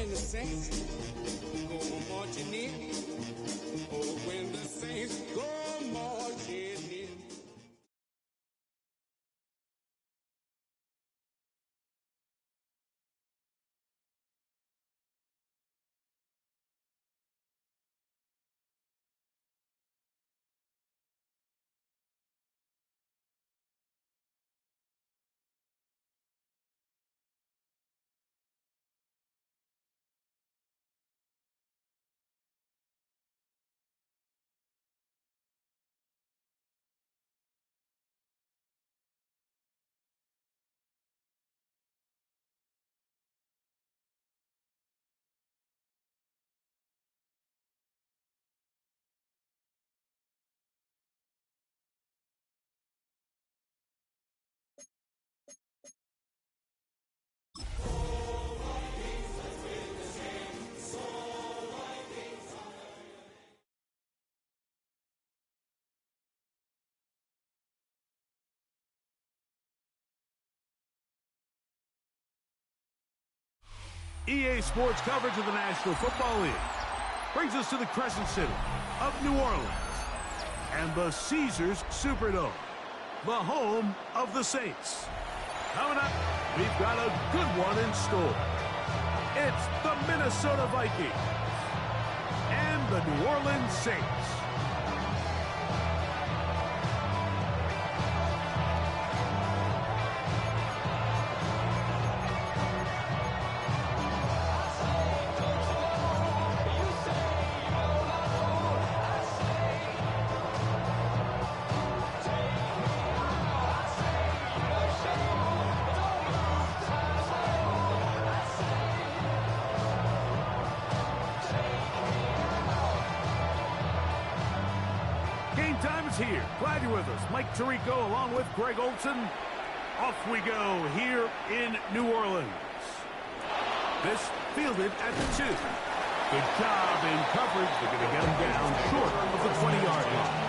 when the saints go marching in. Oh, when the saints go marching in. EA Sports coverage of the National Football League brings us to the Crescent City of New Orleans and the Caesars Superdome, the home of the Saints. Coming up, we've got a good one in store. It's the Minnesota Vikings and the New Orleans Saints. Time is here. Glad you're with us. Mike Tirico along with Greg Olson. Off we go here in New Orleans. This fielded at the 2. Good job in coverage. They're going to get him down short of the 20-yard line.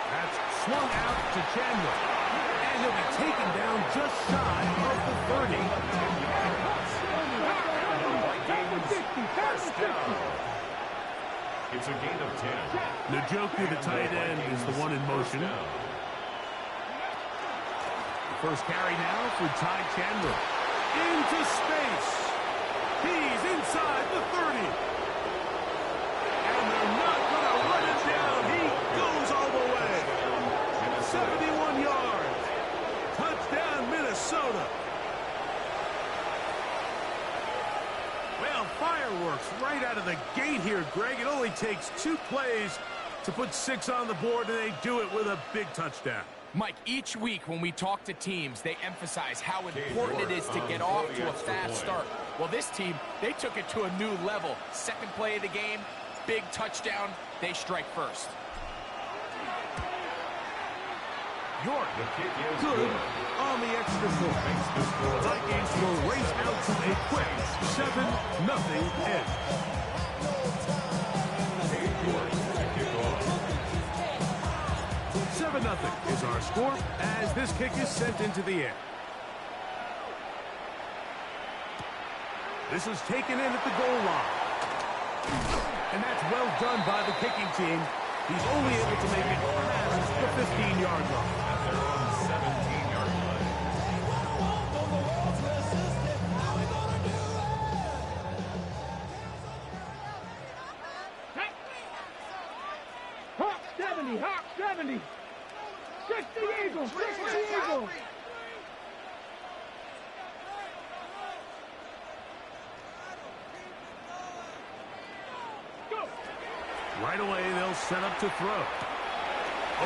That's swung out to Chandler. And he'll be taken down just shy of the 30. It's a gain of 10. Njoku, the tight end, is the one in motion. The first carry now for Ty Chandler. Into space. He's inside the 30. And they're not going to run it down. He goes all the way. 71 yards. Touchdown, Minnesota. Well, fireworks right out of the gate here, Greg. It only takes 2 plays to put 6 on the board, and they do it with a big touchdown. Mike, each week when we talk to teams, they emphasize how important it is to get off to a fast start. Well, this team, they took it to a new level. Second play of the game, big touchdown, they strike first. York, good on the extra point. The Vikings will race out to a quick 7-0 edge. 7-0 is our score as this kick is sent into the air. This is taken in at the goal line. And that's well done by the kicking team. He's only able to make it past the 15-yard line. They're on the 17-yard line. Hawk 70, Hawk 70. Trick the Eagle, trick the Eagle. Right away, they'll set up to throw.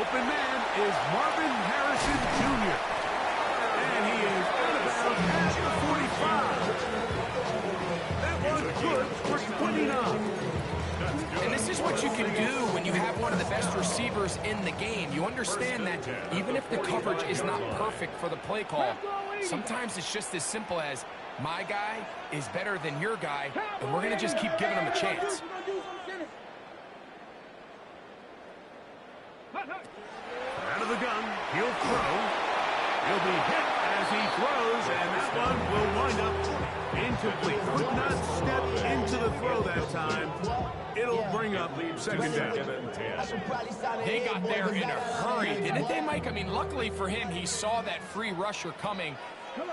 Open man is Marvin Harrison Jr. And And he is out of bounds at the 45. That was good for 29. And this is what you can do when you have one of the best receivers in the game. You understand that even if the coverage is not perfect for the play call, sometimes it's just as simple as my guy is better than your guy, and we're going to just keep giving him a chance. Out of the gun, he'll throw. He'll be hit as he throws, and that one will wind up incomplete. Could not step into the throw that time. It'll bring up second down. They got there in a hurry, didn't they, Mike? I mean, luckily for him, he saw that free rusher coming,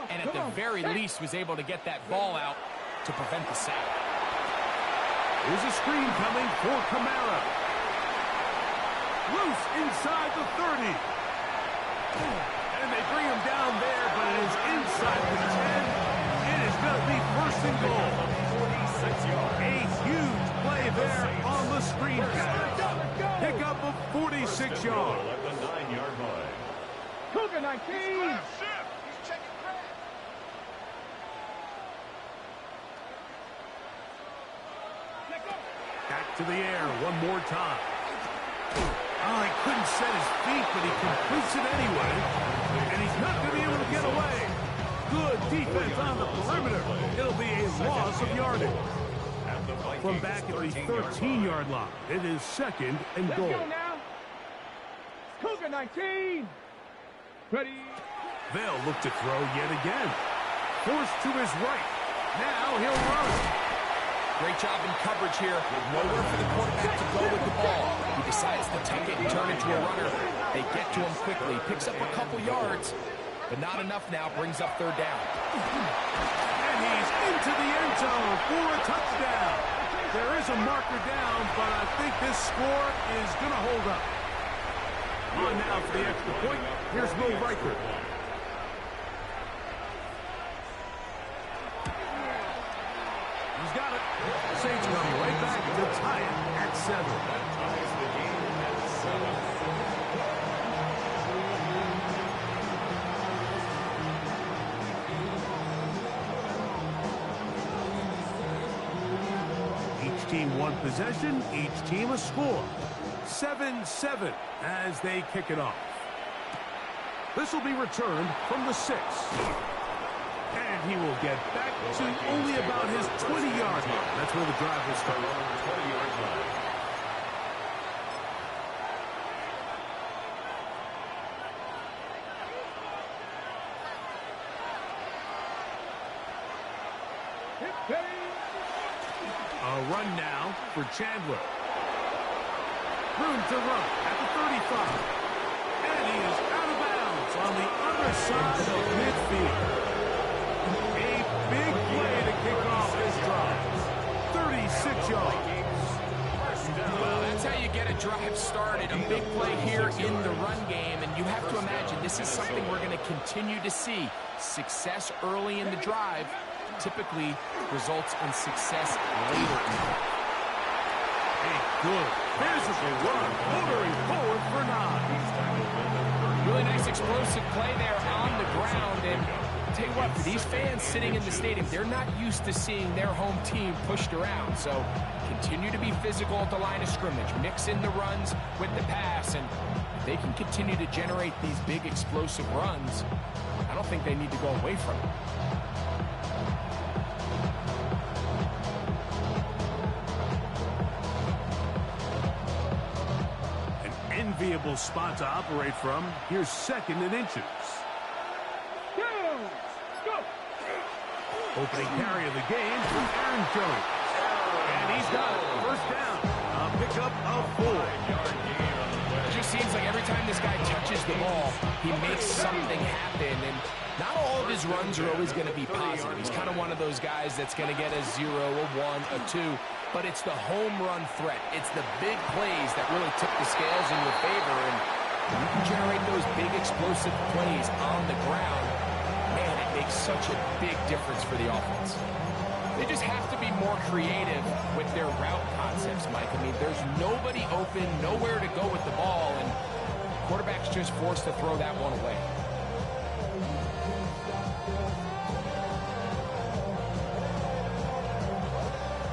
and at the very least was able to get that ball out to prevent the sack. Here's a screen coming for Kamara. Loose inside the 30. And they bring him down there, but it is inside the 10. It is going to be first and goal. A huge play there on the screen pass. Pick up of 46 yards. At the 9-yard line. Cougar 19. Back to the air one more time. Oh, he couldn't set his feet, but he completes it anyway. And he's not going to be able to get away. Good defense on the perimeter. It'll be a loss of yardage. From back at the 13-yard line, it is second and goal. Let's go now. Cougar 19. Ready. They'll look to throw yet again. Forced to his right. Now he'll run. Great job in coverage here. Nowhere for the quarterback to go with the ball. He decides to tuck it and turn into a runner. They get to him quickly. Picks up a couple yards, but not enough now. Brings up third down. And he's into the end zone for a touchdown. There is a marker down, but I think this score is going to hold up. On now for the extra point. Here's Will Riker. He's got it. Saints coming right back to tie it at 7. That ties the game at 7. Each team one possession, each team a score. 7-7 as they kick it off. This will be returned from the 6. And he will get back to only about his 20-yard line. That's where the drive will start. 20-yard line. A run now for Chandler. Room to run at the 35. And he is out of bounds on the other side of midfield. A big play to kick off this drive. 36 yards. Well, that's how you get a drive started. A big play here in the run game, and you have to imagine this is something we're going to continue to see. Success early in the drive typically results in success later in the drive. A good physical run, motoring forward for 9. Really nice explosive play there on the ground, and I'll tell you what, for these fans sitting in the stadium, they're not used to seeing their home team pushed around, so continue to be physical at the line of scrimmage, mix in the runs with the pass, and if they can continue to generate these big explosive runs, I don't think they need to go away from it. Enviable spot to operate from. Here's second and inches. Go. Opening carry of the game from Aaron Jones. And he's got it. First down. A pickup of 4. It just seems like every time this guy touches the ball, he makes something happen. And not all of his runs are always going to be positive. He's kind of one of those guys that's going to get a 0, a 1, a 2. But it's the home run threat. It's the big plays that really tip the scales in your favor. And when you can generate those big explosive plays on the ground, man, it makes such a big difference for the offense. They just have to be more creative with their route concepts, Mike. I mean, there's nobody open, nowhere to go with the ball, and quarterback's just forced to throw that one away.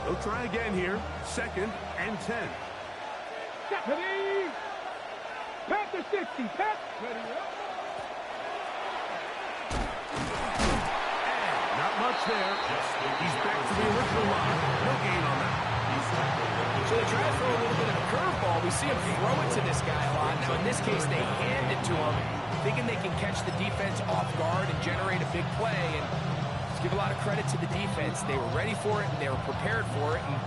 They'll try again here. 2nd and 10. Ready? Pat to 60. Pat. Ready up. And not much there. He's back to the original line. No gain on that. So they try to throw a little bit of a curveball. We see him throw it to this guy a lot. Now, in this case, they hand it to him, thinking they can catch the defense off guard and generate a big play. And let's give a lot of credit to the defense. They were ready for it, and they were prepared for it, and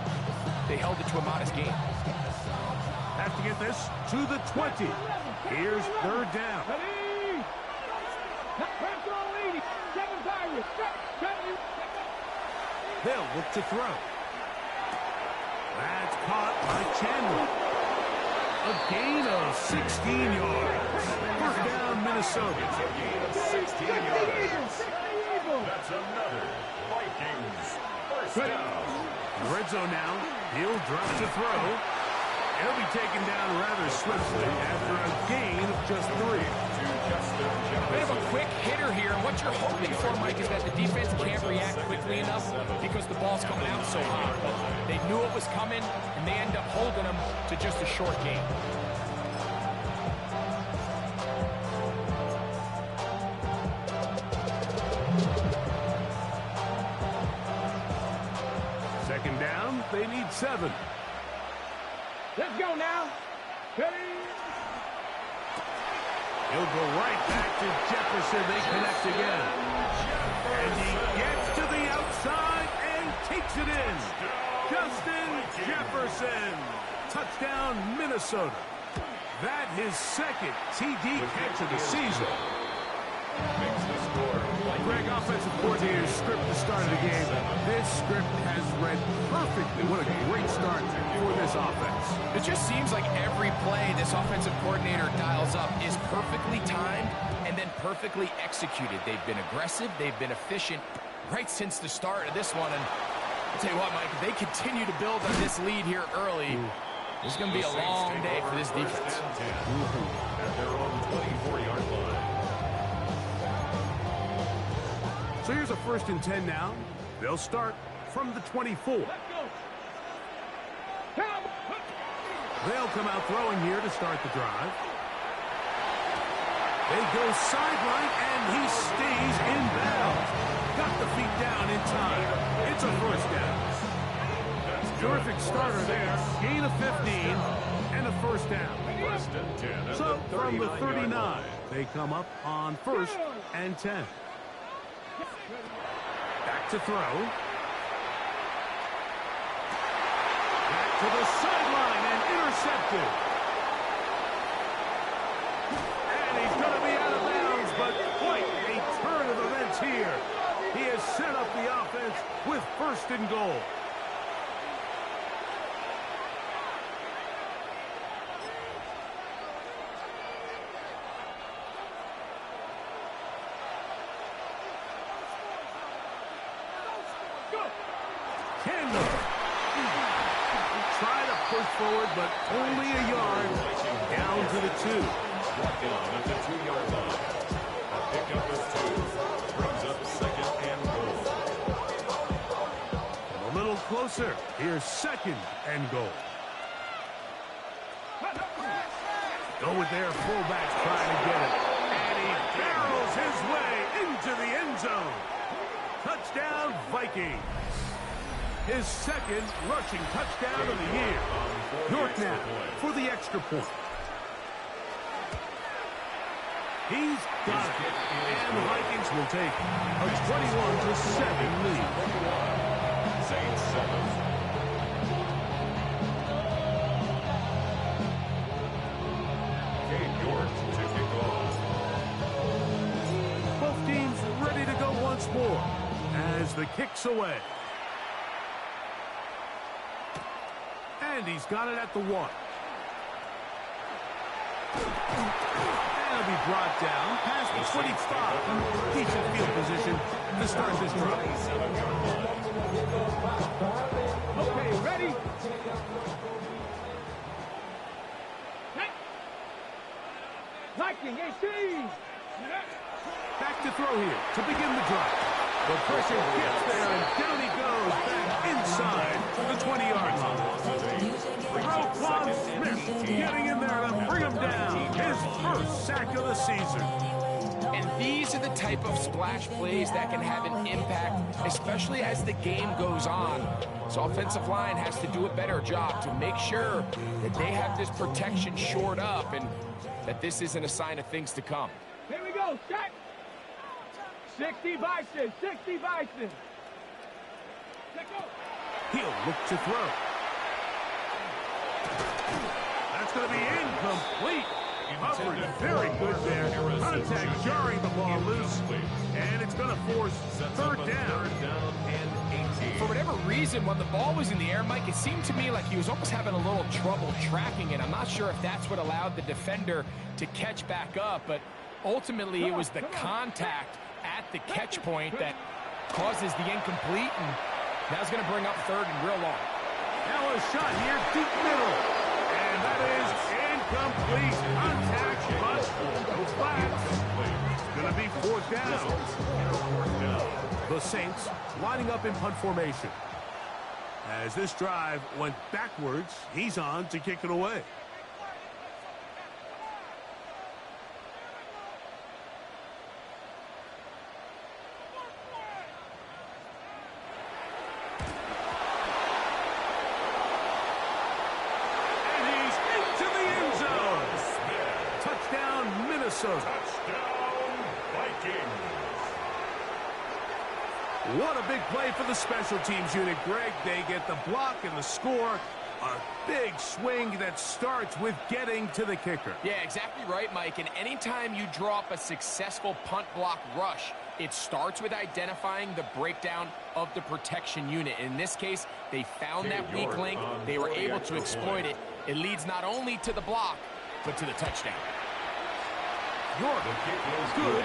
they held it to a modest gain. Have to get this to the 20. Here's 3rd down. Ready? Press on 80. 7 Pirates. They'll look to throw. That's caught by Chandler. A gain of 16 yards. 1st down, Minnesota. It's a gain of 16 yards. That's another Vikings 1st down. Red zone now. He'll drop to throw. He'll be taken down rather swiftly after a gain of just 3. Bit of a quick hitter here. And what you're hoping for, Mike, is that the defense can't react quickly enough because the ball's coming out so hot. But they knew it was coming, and they end up holding them to just a short gain. Second down, they need 7. Let's go now. Ready? He'll go right back to Jefferson. They connect again. And he gets to the outside and takes it in. Justin Jefferson. Touchdown, Minnesota. That his 2nd TD catch of the season. Greg, offensive coordinator's script to start of the game. This script has read perfectly. What a great start for this offense. It just seems like every play this offensive coordinator dials up is perfectly timed and then perfectly executed. They've been aggressive. They've been efficient right since the start of this one. And I'll tell you what, Mike, if they continue to build on this lead here early, this is going to be a long day for this defense. At their own 24-yard line. So here's a 1st and 10 now. They'll start from the 24. They'll come out throwing here to start the drive. They go sideline, and he stays in bounds. Got the feet down in time. It's a 1st down. Terrific starter there. Gain of 15 and a 1st down. 1st and 10. So from the 39, they come up on 1st and 10. Back to throw. Back to the sideline and intercepted. And he's going to be out of bounds, but quite a turn of events here. He has set up the offense with 1st and goal. Forward, but only a yard down to the 2. Walk down at the 2-yard line. A pickup of 2. Brings up 2nd and goal. A little closer. Here's 2nd and goal. Go with their fullbacks trying to get it. And he barrels his way into the end zone. Touchdown, Vikings. His 2nd rushing touchdown of the year. York now for the extra point. He's got it. And the Vikings will take a 21-7 lead. Saints 7. Cade York to kick off. Both teams ready to go once more as the kick's away. And he's got it at the 1. And he'll be brought down past the 25. Decent field position to start this drive. Okay, ready? Viking, AC! Back to throw here to begin the drive. The pressure gets there, and down he goes back inside the 20-yard line. Roquan Smith getting in there to bring him down. His first sack of the season. And these are the type of splash plays that can have an impact, especially as the game goes on. So offensive line has to do a better job to make sure that they have this protection shored up and that this isn't a sign of things to come. Here we go, set. 60 Bison, 60 Bison. He'll look to throw. That's going to be incomplete. Coverage very good there. Contact jarring the ball loose. And it's going to force third down. For whatever reason, when the ball was in the air, Mike, it seemed to me like he was almost having a little trouble tracking it. I'm not sure if that's what allowed the defender to catch back up, but ultimately it was the contact at the catch point that causes the incomplete, and that's going to bring up third and real long. Now a shot here, deep middle. And that is incomplete. Contact, but no flags. It's going to be fourth down. The Saints lining up in punt formation. As this drive went backwards, he's on to kick it away. Touchdown, Vikings. What a big play for the special teams unit, Greg. They get the block and the score. A big swing that starts with getting to the kicker. Yeah, exactly right, Mike. And anytime you draw up a successful punt block rush, it starts with identifying the breakdown of the protection unit. In this case, they found that weak link. They were able to exploit it. It leads not only to the block, but to the touchdown. York good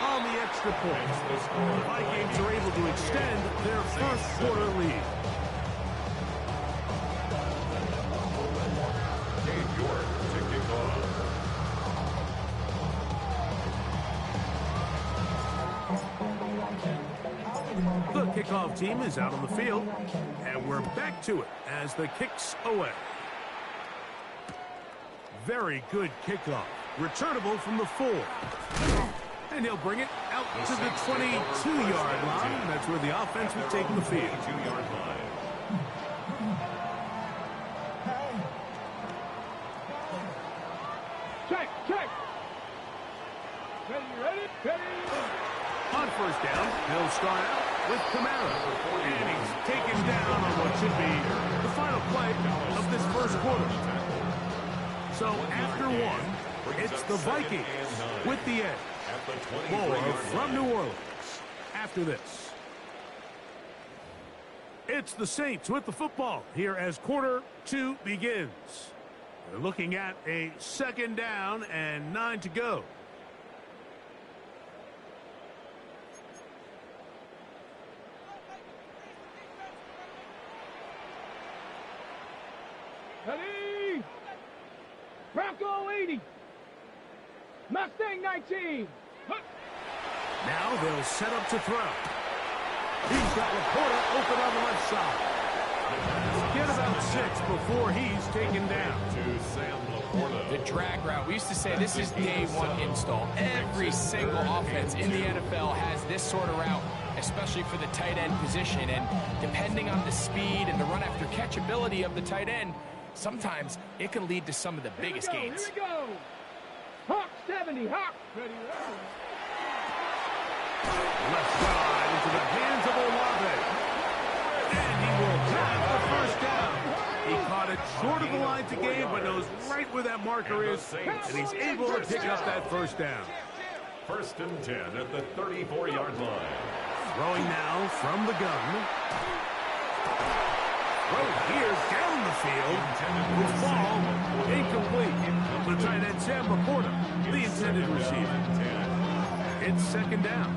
on the extra point. The Vikings are able to extend their first quarter lead. Dave York to kick off. The kickoff team is out on the field, and we're back to it as the kick's away. Very good kickoff. Returnable from the 4. And he'll bring it out to the 22-yard line. That's where the offense will take the field. 22-yard line. Check, check. Ready? On first down, he'll start out with Kamara. And he's taken down on what should be the final play of this first quarter. So after one, it's the Vikings with the edge. More from New Orleans after this. It's the Saints with the football here as quarter 2 begins. They're looking at a second down and 9 to go. Ready? Bronco 80. Mustang 19. Now they'll set up to throw. He's got Laporta open on the left side. Get about 6 before he's taken down. To Sam Laporta. The drag route. We used to say this is day one install. Every single offense in the NFL has this sort of route, especially for the tight end position. And depending on the speed and the run after catch ability of the tight end, sometimes it can lead to some of the biggest gains. Here we go. Hawk 70, Hawk. Ready. Left side into the hands of Olave. And he will have the first down. He caught it short of the line to gain, but knows right where that marker is, and he's able to pick up that first down. 1st and 10 at the 34-yard line. Throwing now from the gun. Throw here down the field. Will fall incomplete. The tight end Sam Laporta, the intended receiver. It's second down.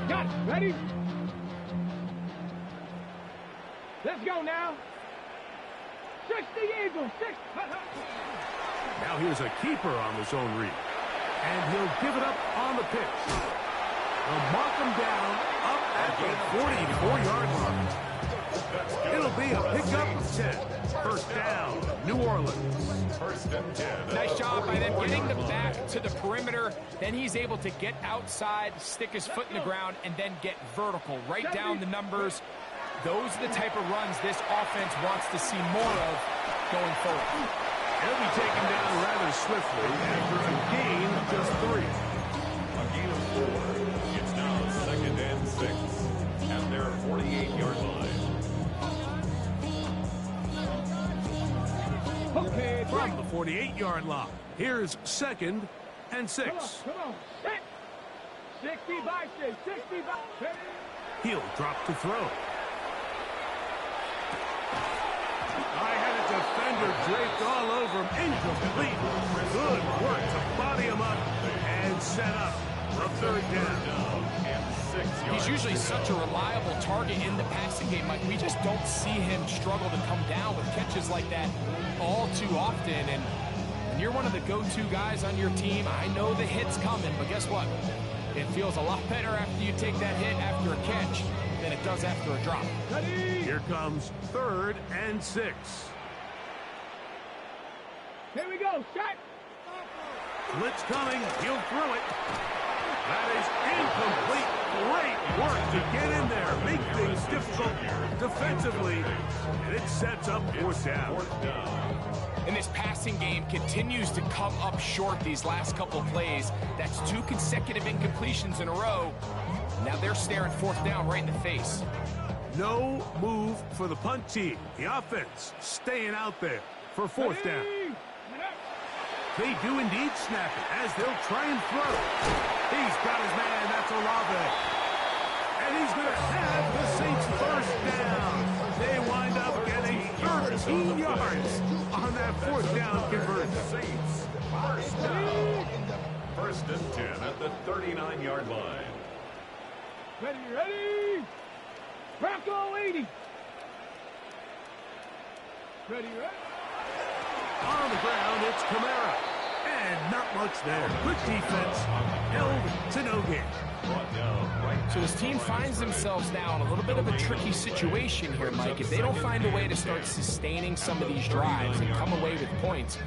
Got it. Ready? Let's go now. 60 Eagles. 6. Now here's a keeper on the zone read. And he'll give it up on the pitch. They'll mark him down up at the 44-yard line. It'll be a pickup of 10. First down, New Orleans. First and 10. Nice job by them getting the back to the perimeter. Then he's able to get outside, stick his foot in the ground, and then get vertical. Right down the numbers. Those are the type of runs this offense wants to see more of going forward. He'll be taken down rather swiftly after a gain of just 3. A gain of 4. It's now second and 6 at their 48-yard line. Okay, From the 48-yard line, here's second and 6. Come on. 65, 65. He'll drop to throw. I had a defender draped all over him. Incomplete. Good work to body him up and set up a third down. He's usually such a reliable target in the passing game, Mike. We just don't see him struggle to come down with catches like that all too often. And when you're one of the go-to guys on your team, I know the hit's coming, but guess what? It feels a lot better after you take that hit after a catch than it does after a drop. Here comes third and 6. Here we go. Shot. Blitz coming. He'll throw it. That is incomplete. Great work to get in there. Make things difficult defensively. And it sets up fourth down. And this passing game continues to come up short these last couple plays. That's 2 consecutive incompletions in a row. Now they're staring fourth down right in the face. No move for the punt team. The offense staying out there for fourth down. They do indeed snap it as they'll try and throw. He's got his man. That's Olave. And he's going to have the Saints first down. They wind up getting 13 yards on that fourth down conversion. Saints first down. First and 10 at the 39-yard line. Ready. Bronco 80. Ready. On the ground, it's Kamara. And not much there. Quick defense. Held to no gain. So this team finds themselves now in a little bit of a tricky situation here, Mike. If they don't find a way to start sustaining some of these drives and come away with points,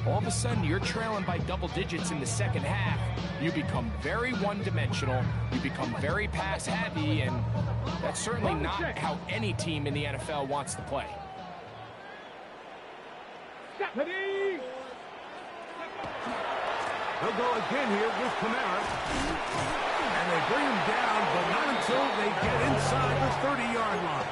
all of a sudden you're trailing by double digits in the second half. You become very one-dimensional. You become very pass-heavy, and that's certainly not how any team in the NFL wants to play. Ready. They'll go again here with Kamara. And they bring him down, but not until they get inside the 30-yard line.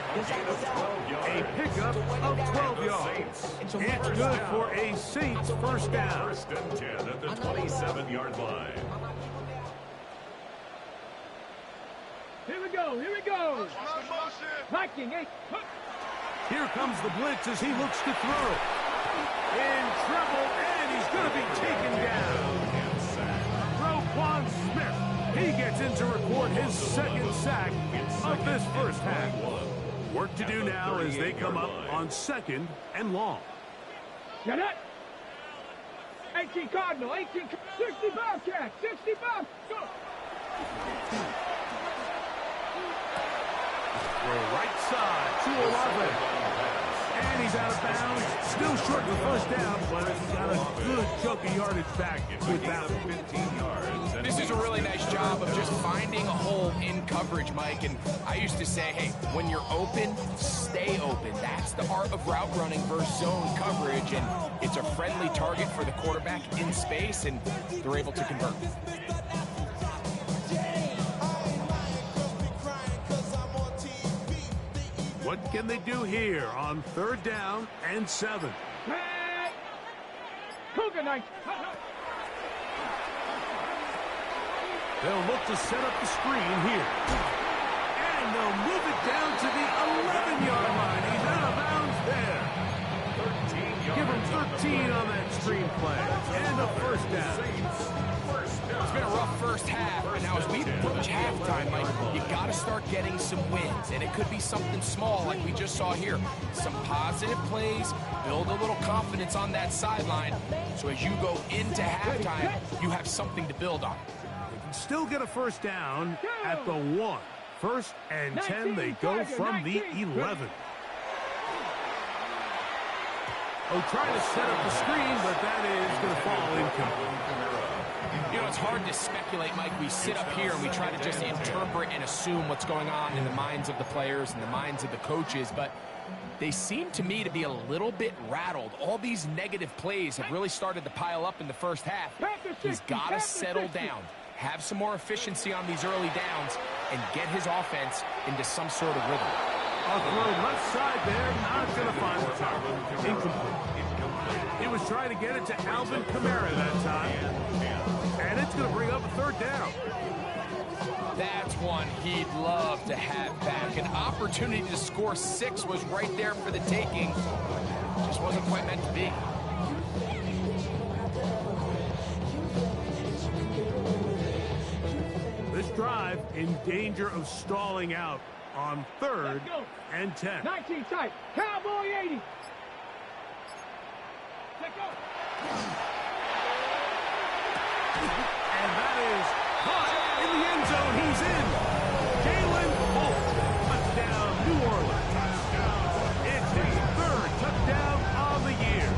A pickup of 12 yards. It's good for a Saints first down. First and 10 at the 27-yard line. Here we go. Viking 8. Here comes the blitz as he looks to throw. In trouble, and he's going to be taken down. Roquan Smith, he gets in to record his second sack of this first half. Work to do now as they come up on second and long. Get it. 18 Cardinal, 18, 60 Bobcat, 60 Bob. Go. The right side to Olave. And he's out of bounds. Still short of the first down, but he's got a good chunk of yardage back with that one. 15 yards. This is a really nice job of just finding a hole in coverage, Mike. And I used to say, hey, when you're open, stay open. That's the art of route running versus zone coverage. And it's a friendly target for the quarterback in space, and they're able to convert. What can they do here on third down and 7? Cougar Knight. They'll look to set up the screen here. And they'll move it down to the 11-yard line. He's out of bounds there. 13 yards. Give him 13 on that screen play. And a first down. It's been a rough first half, and now Now, as we approach halftime, Mike, you got to start getting some wins, and it could be something small like we just saw here. Some positive plays, build a little confidence on that sideline, so as you go into halftime, you have something to build on. Still get a first down at the 1. First and 10, they go from the 11. Oh, trying to set up the screen, but that is going to fall incomplete. You know, it's hard to speculate, Mike. We sit up here and we try to just interpret and assume what's going on in the minds of the players and the minds of the coaches, but they seem to me to be a little bit rattled. All these negative plays have really started to pile up in the first half. He's got to settle down, have some more efficiency on these early downs, and get his offense into some sort of rhythm. A throw left side there, not going to find the target. Incomplete. He was trying to get it to Alvin Kamara that time. And it's going to bring up a third down. That's one he'd love to have back. An opportunity to score 6 was right there for the taking. Just wasn't quite meant to be. This drive in danger of stalling out on 3rd and 10. 19 tight. Cowboy 80. Let go. And that is caught in the end zone. He's in. Jalen Holt. Touchdown, New Orleans. It's his 3rd touchdown on the year.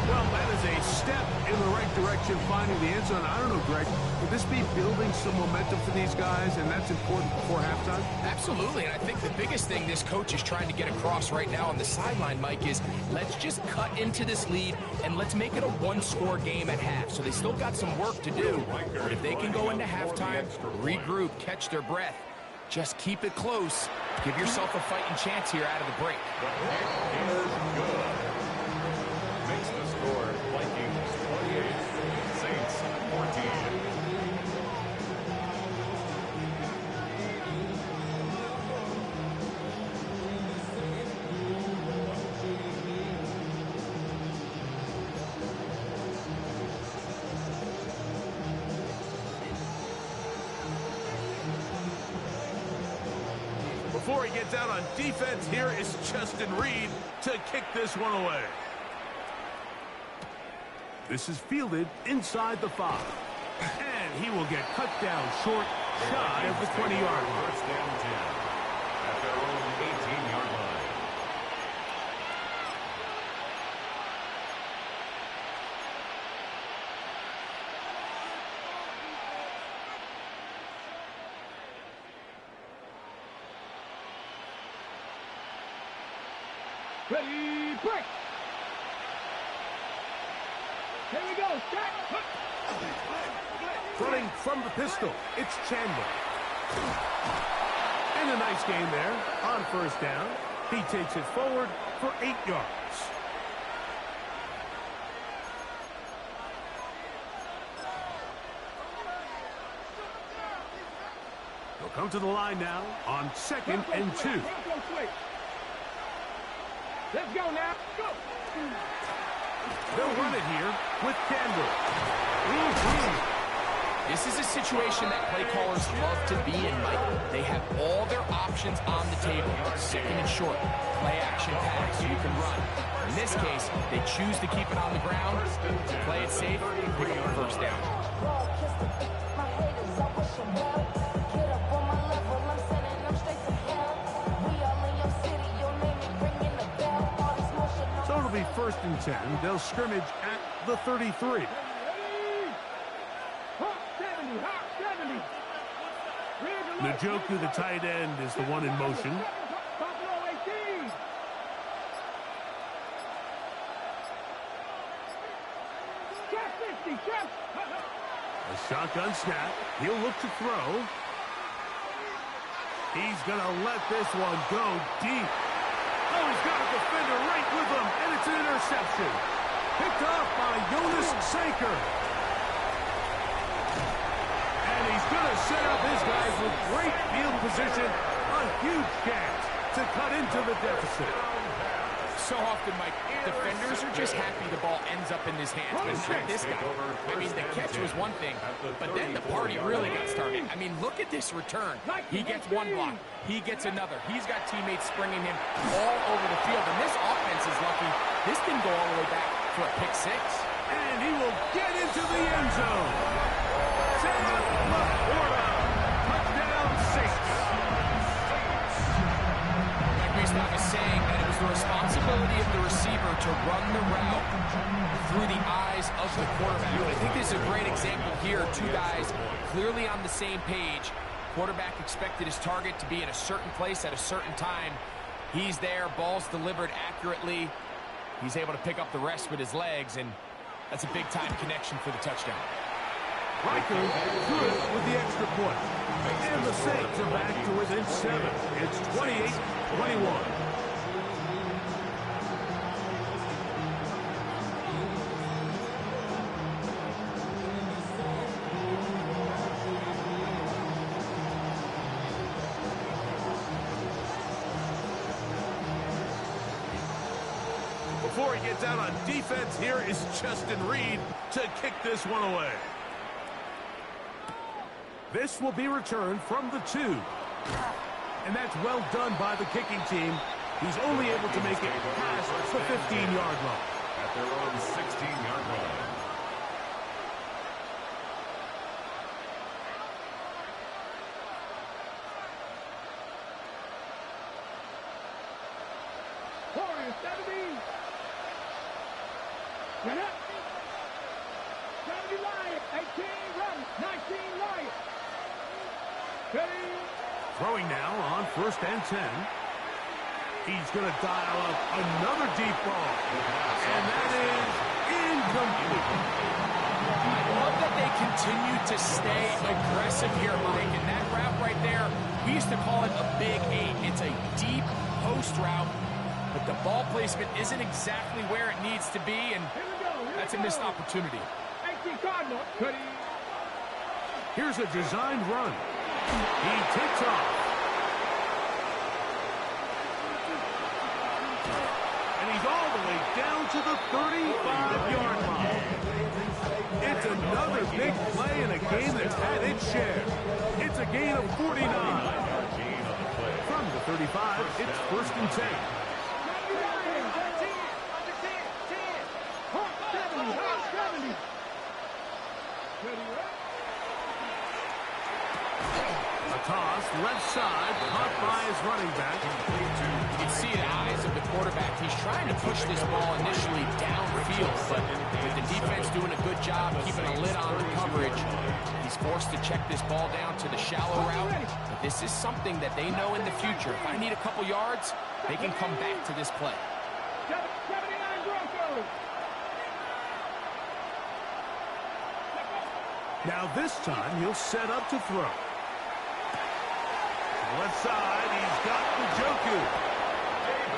Well, that is a step in the right direction, finding the end zone. I don't know, Greg, would this be building some momentum for these guys, and that's important before halftime? Absolutely, and I think the biggest thing this coach is trying to get across right now on the sideline, Mike, is let's just cut into this lead and let's make it a one-score game at half. So they still got some work to do, but if they can go into halftime, regroup, catch their breath, just keep it close, give yourself a fighting chance here out of the break. Makes the score Vikings 28, Saints 14. Before he gets out on defense, here is Justin Reed to kick this one away. This is fielded inside the 5. And he will get cut down short, shy of the 20-yard line. First down 10 at their own 18-yard line. Ready, break. Here we go, Jack. Running from the pistol, it's Chandler. And a nice gain there on first down. He takes it forward for 8 yards. He'll come to the line now on 2nd and 2. Let's go now. Go. They'll run it here with Campbell. This is a situation that play callers love to be in, Mike. They have all their options on the table. 2nd and short, play action pass, you can run. In this case, they choose to keep it on the ground, play it safe, and pick up the first down. So it'll be 1st and 10. They'll scrimmage at the 33. Njoku, the tight end, is the one in motion. A shotgun snap. He'll look to throw. He's going to let this one go deep. Oh, he's got a defender right with him, and it's an interception. Picked off by Jonas Sanker. And he's going to set up his guys with great field position. A huge chance to cut into the deficit. So often, Mike, defenders are just happy the ball ends up in his hands. But check this guy. I mean, the catch was one thing, but then the party really got started. I mean, look at this return. He gets one block. He gets another. He's got teammates springing him all over the field. And this offense is lucky. This didn't go all the way back for a pick six. And he will get into the end zone. South Florida. Touchdown, Saints. Like Restock is saying that it was the responsibility of the receiver to run the route through the eyes of the quarterback. I think this is a great example here. Two guys clearly on the same page. Quarterback expected his target to be in a certain place at a certain time. He's there. Ball's delivered accurately. He's able to pick up the rest with his legs, and that's a big-time connection for the touchdown. Riker good with the extra point. And the Saints are back to within 7. It's 28-21. Before he gets out on defense, here is Justin Reed to kick this one away. This will be returned from the 2. And that's well done by the kicking team. He's only able to make it past the 15-yard line. At their own 16-yard line. Get up. 70 Lions. 18 run. 19 Lions. Throwing now on 1st and 10. He's going to dial up another deep ball. And that is incomplete. I love that they continue to stay aggressive here, Mike. And that route right there, we used to call it a big 8. It's a deep post route, but the ball placement isn't exactly where it needs to be, and that's a missed opportunity. 18 Cardinal. Here's a designed run. He takes off. And he's all the way down to the 35-yard line. It's another big play in a game that's had its share. It's a gain of 49. From the 35, it's 1st and 10. Toss, left side, caught by his running back. You can see the eyes of the quarterback. He's trying to push this ball initially downfield, but with the defense doing a good job keeping a lid on the coverage, he's forced to check this ball down to the shallow route. But this is something that they know in the future. If I need a couple yards, they can come back to this play. 79 Broncos. Now this time he'll set up to throw. Left side, he's got the Njoku.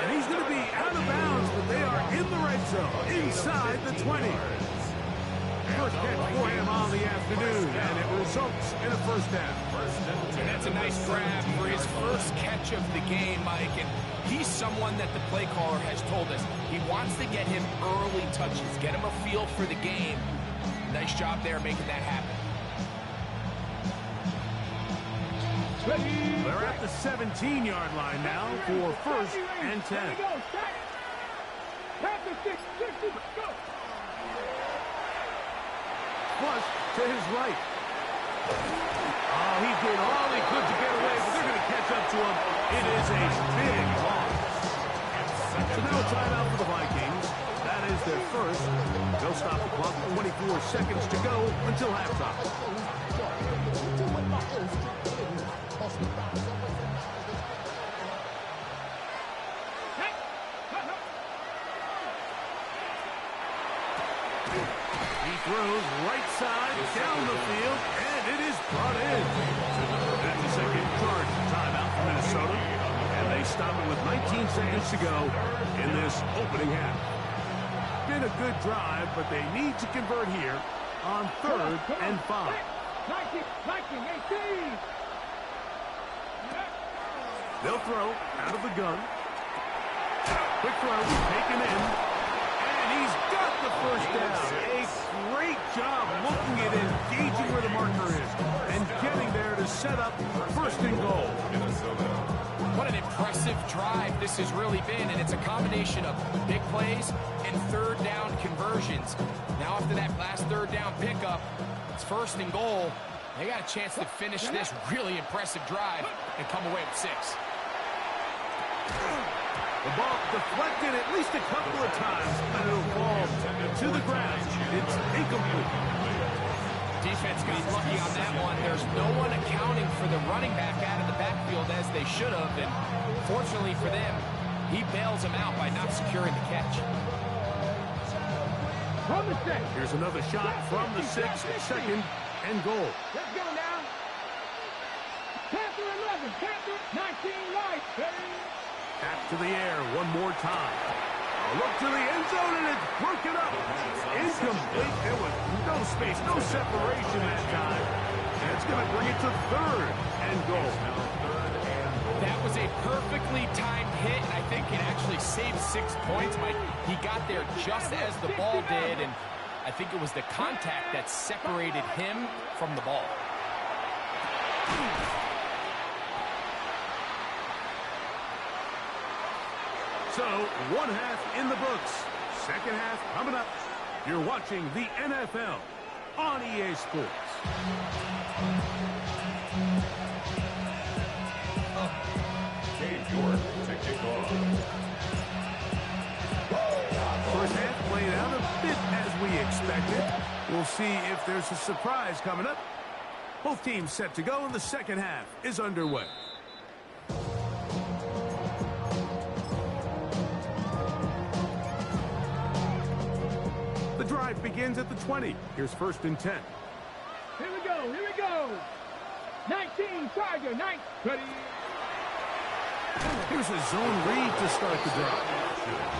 And he's going to be out of bounds, but they are in the red zone, inside the 20. First catch for him on the afternoon, and it results in a 1st down. And that's a nice grab for his first catch of the game, Mike. And he's someone that the play caller has told us he wants to get him early touches, get him a feel for the game. Nice job there making that happen. They're at the 17-yard line now for 1st and 10. Flush to his right. Oh, he did all he could to get away, but they're going to catch up to him. It is a big loss. So now a timeout for the Vikings. That is their first. They'll stop the clock. 24 seconds to go until halftime. Throws right side down the field, and it is brought in. That's the second charge timeout for Minnesota, and they stop it with 19 seconds to go in this opening half. Been a good drive, but they need to convert here on 3rd and 5. 18. They'll throw out of the gun. Quick throw, taken in, and he's got the first down. A great job looking at engaging where the marker is and getting there to set up first and goal. What an impressive drive this has really been, and it's a combination of big plays and third down conversions. Now after that last third down pickup, it's first and goal. They got a chance to finish this really impressive drive and come away with 6. The ball deflected at least a couple of times, and it'll fall to the ground. It's incomplete. Defense got lucky on that one. There's no one accounting for the running back out of the backfield as they should have, and fortunately for them, he bails him out by not securing the catch. From the 6. Here's another shot from the 6, second and goal. Let's go now. Panther 11, Panther 19 right. Back to the air one more time. A look to the end zone, and it's broken up. Incomplete. There was no space, no separation that time. And it's going to bring it to third and goal. That was a perfectly timed hit, and I think it actually saved 6 points. Mike, he got there just as the ball did, and I think it was the contact that separated him from the ball. So, one half in the books. Second half coming up. You're watching the NFL on EA Sports. Dave York to kick off. First half played out a bit as we expected. We'll see if there's a surprise coming up. Both teams set to go, and the second half is underway. The drive begins at the 20. Here's first and 10. Here we go, here we go. 19, Tiger, 9, ready. Here's a zone read to start the drive.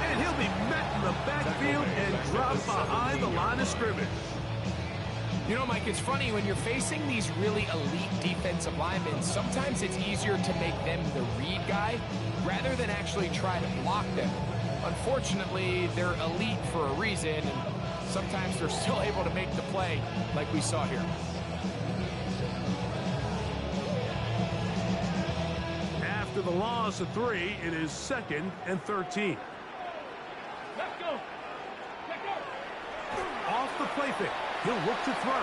And he'll be met in the backfield and dropped behind the line of scrimmage. You know, Mike, it's funny, when you're facing these really elite defensive linemen, sometimes it's easier to make them the read guy rather than actually try to block them. Unfortunately, they're elite for a reason, and sometimes they're still able to make the play like we saw here. After the loss of 3, it is second and 13. Let's go. Let's go. Off the play fake. He'll look to throw.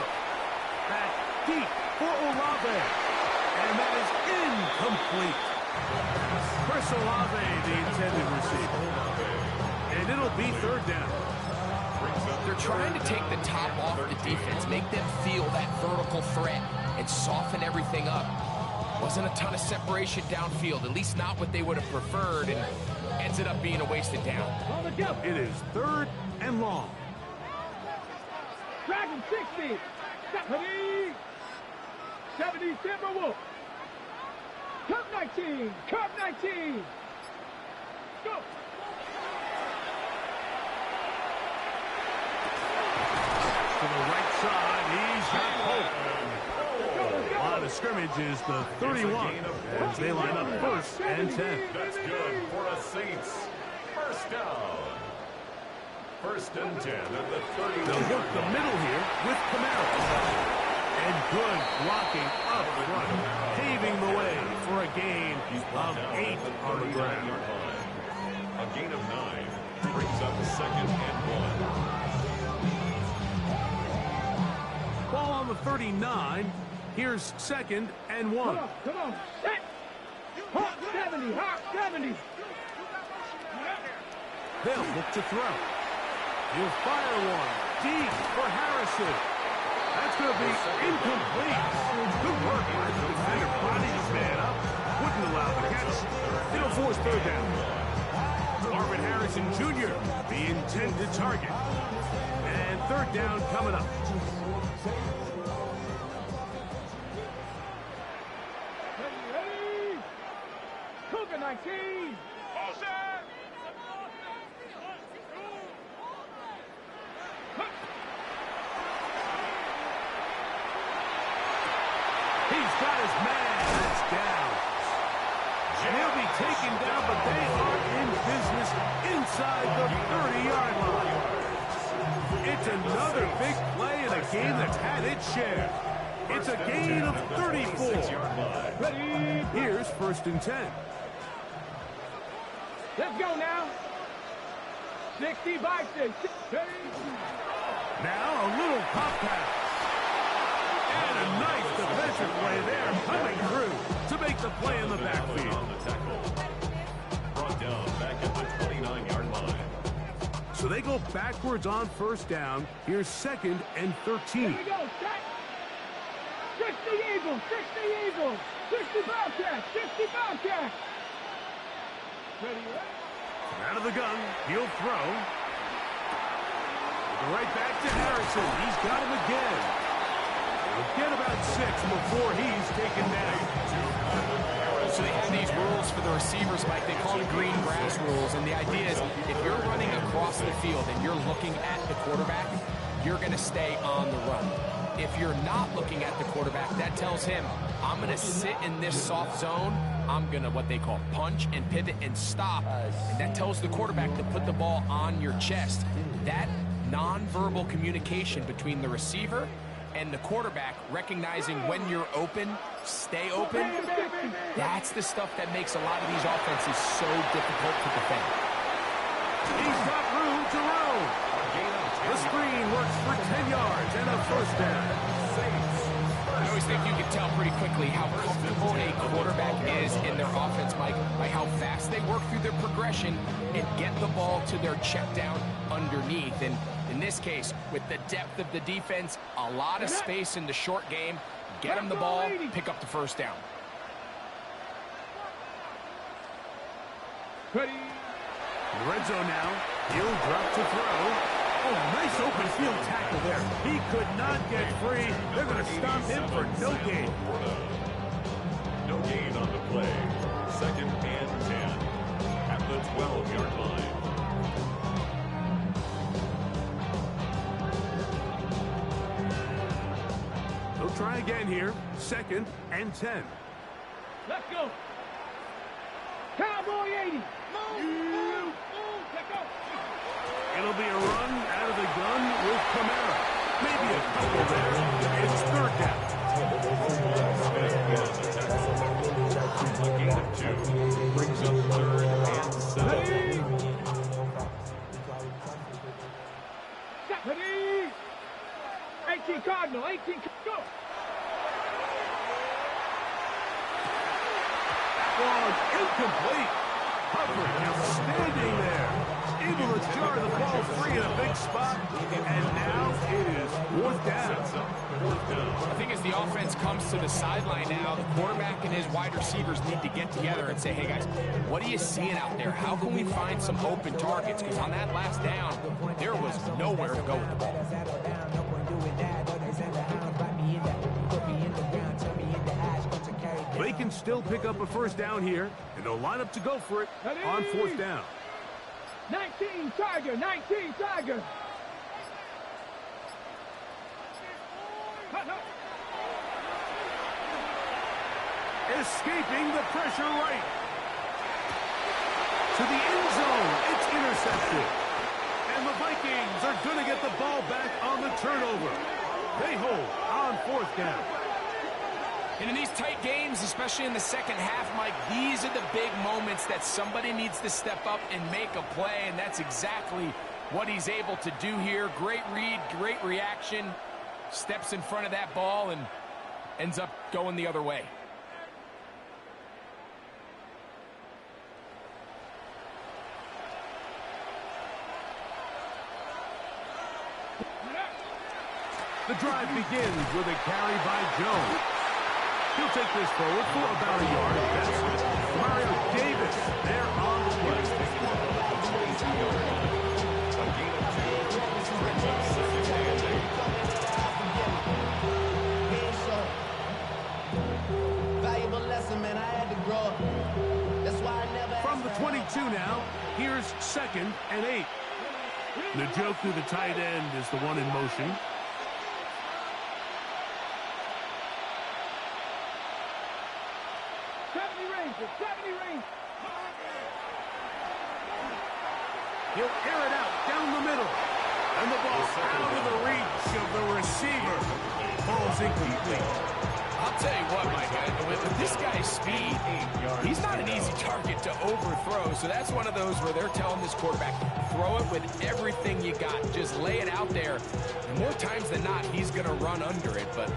Back deep for Olave. And that is incomplete. Chris Olave, the intended receiver. And it'll be third down. They're trying to take the top off the defense, make them feel that vertical threat, and soften everything up. Wasn't a ton of separation downfield, at least not what they would have preferred, and ended up being a wasted down. On the jump. It is third and long. Dragon 60. 70. 70 Timberwolf. Cup 19. Cup 19. Go. To the right side, he's got hope. Line of scrimmage is the 31 as they line up first and 10. That's good for a Saints. First down. First and 10 at the 30. They'll work the middle here with Camaro. And good blocking up front, paving the way for a gain of 8 on the ground. A gain of 9 brings up second and 1. Ball on the 39. Here's second and 1. Come on, come on. Set. Hawk 70, Hawk 70. They'll look to throw. He'll fire one deep for Harrison. That's going to be incomplete. Good work. The defender bodied his man up. Wouldn't allow the catch. It'll force third down. Marvin Harrison Jr., the intended target. And third down coming up. Ready. Cougar 19. He's got his man. That's down. And he'll be taken down, but they are in business inside the 30-yard line. It's another big play in a game that's had its share. It's a gain of 34. Here's 1st and 10. Let's go now. 60 by 6. Now a little pop pass. And a nice defensive play there coming through to make the play in the backfield. Brought down back at the 29-yard line. So they go backwards on 1st down. Here's 2nd and 13. Here we go. Set. 60 Eagles. 60 Eagles. 60 Bobcats. 60 Bobcats. Ready, right? Out of the gun, he'll throw. Right back to Harrison. He's got him again. He'll get about 6 before he's taken down. So they have these rules for the receivers, Mike. They call them green grass rules. And the idea is if you're running across the field and you're looking at the quarterback, you're going to stay on the run. If you're not looking at the quarterback, that tells him, I'm going to sit in this soft zone. I'm going to what they call punch and pivot and stop. And that tells the quarterback to put the ball on your chest. That nonverbal communication between the receiver and the quarterback, recognizing when you're open, stay open, that's the stuff that makes a lot of these offenses so difficult to defend. He's got room to roam. The screen works for 10 yards and a 1st down. I always think you can tell pretty quickly how comfortable a quarterback is in their offense, Mike, by how fast they work through their progression and get the ball to their check down underneath. And in this case, with the depth of the defense, a lot of space in the short game, get them the ball, pick up the 1st down. Ready. In the red zone now, he'll drop to throw. Oh, nice open field tackle there. He could not get free. They're going to stop him for no gain. No gain on the play. 2nd and 10 at the 12-yard line. They'll try again here. 2nd and 10. Let's go. Cowboy 80. Move. Let's go. It'll be a run out of the gun with Kamara. Maybe a couple there. It's 3rd down. A gain of 2 brings up 3rd and 7. Ready. 18 Cardinal. 18. Go. Ball incomplete. Hubbard outstanding there. Able to jar the ball free in a big spot. And now it is 4th down. I think as the offense comes to the sideline now, the quarterback and his wide receivers need to get together and say, hey, guys, what are you seeing out there? How can we find some open targets? Because on that last down, there was nowhere to go with the ball. They can still pick up a 1st down here, and they'll line up to go for it on 4th down. 19 Tiger. 19 Tiger. Escaping the pressure right. To the end zone. It's intercepted. And the Vikings are going to get the ball back on the turnover. They hold on 4th down. And in these tight games, especially in the second half, Mike, these are the big moments that somebody needs to step up and make a play, and that's exactly what he's able to do here. Great read, great reaction, steps in front of that ball and ends up going the other way. The drive begins with a carry by Jones. He'll take this forward for about a yard at best. Mario Davis there on the play. Valuable lesson, man. I had to grow up. That's why I never. From the 22 now, here's 2nd and 8. The joke through the tight end is the one in motion. 70 Rangers, 70 Rangers. He'll air it out down the middle. And the ball out of the reach of the receiver. Ball's incomplete. I'll tell you what, Mike, with this guy's speed, he's not an easy target to overthrow. So that's one of those where they're telling this quarterback, throw it with everything you got. Just lay it out there. And more times than not, he's going to run under it. But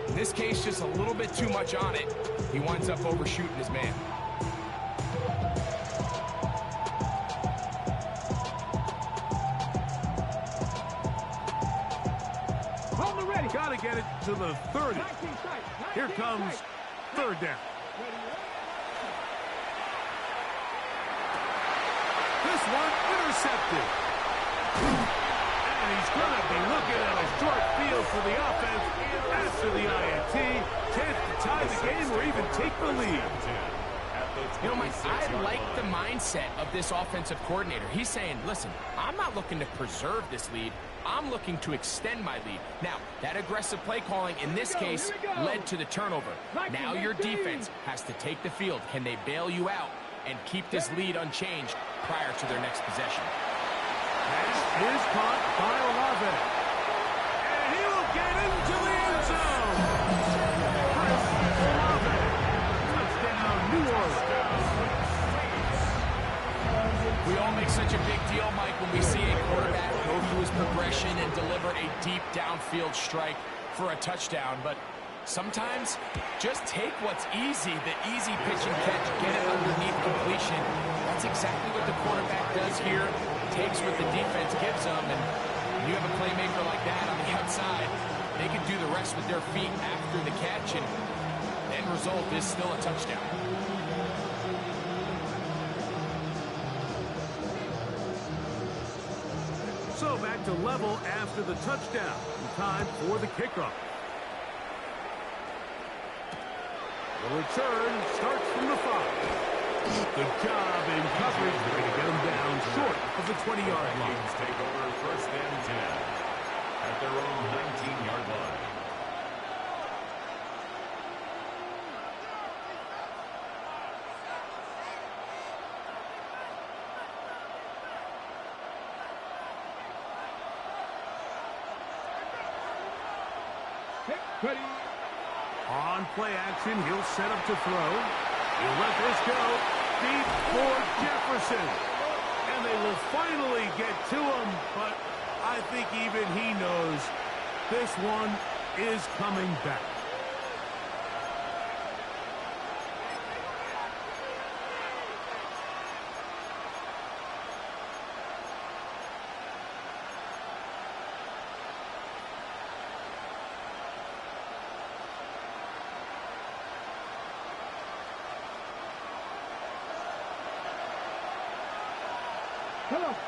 in this case, just a little bit too much on it. He winds up overshooting his man. Got to get it to the 30. Here comes third down. This one intercepted. And he's going to be looking at a short field for the offense after the INT. Chance to tie the game or even take the lead. You know, Mike, I like the mindset of this offensive coordinator. He's saying, listen, I'm not looking to preserve this lead. I'm looking to extend my lead. Now, that aggressive play calling in this case led to the turnover. Now your defense has to take the field. Can they bail you out and keep this lead unchanged prior to their next possession? Pass is caught by Olave. And he will get into the end zone. Chris Olave. Touchdown, New Orleans. We all make such a big deal, Mike, when we see a quarterback go through his progression and deliver a deep downfield strike for a touchdown. But sometimes just take what's easy, the easy pitch and catch, get it underneath completion. That's exactly what the quarterback does here. Takes what the defense gives them, and you have a playmaker like that on the outside. They can do the rest with their feet after the catch, and the end result is still a touchdown. So back to level after the touchdown. Time for the kickoff. The return starts from the 5. Good job in coverage. Way to get them down short of the 20-yard line. Vikings take over first and 10 at their own 19-yard line. Ready. On play action, he'll set up to throw. He'll let this go deep for Jefferson. And they will finally get to him, but I think even he knows this one is coming back.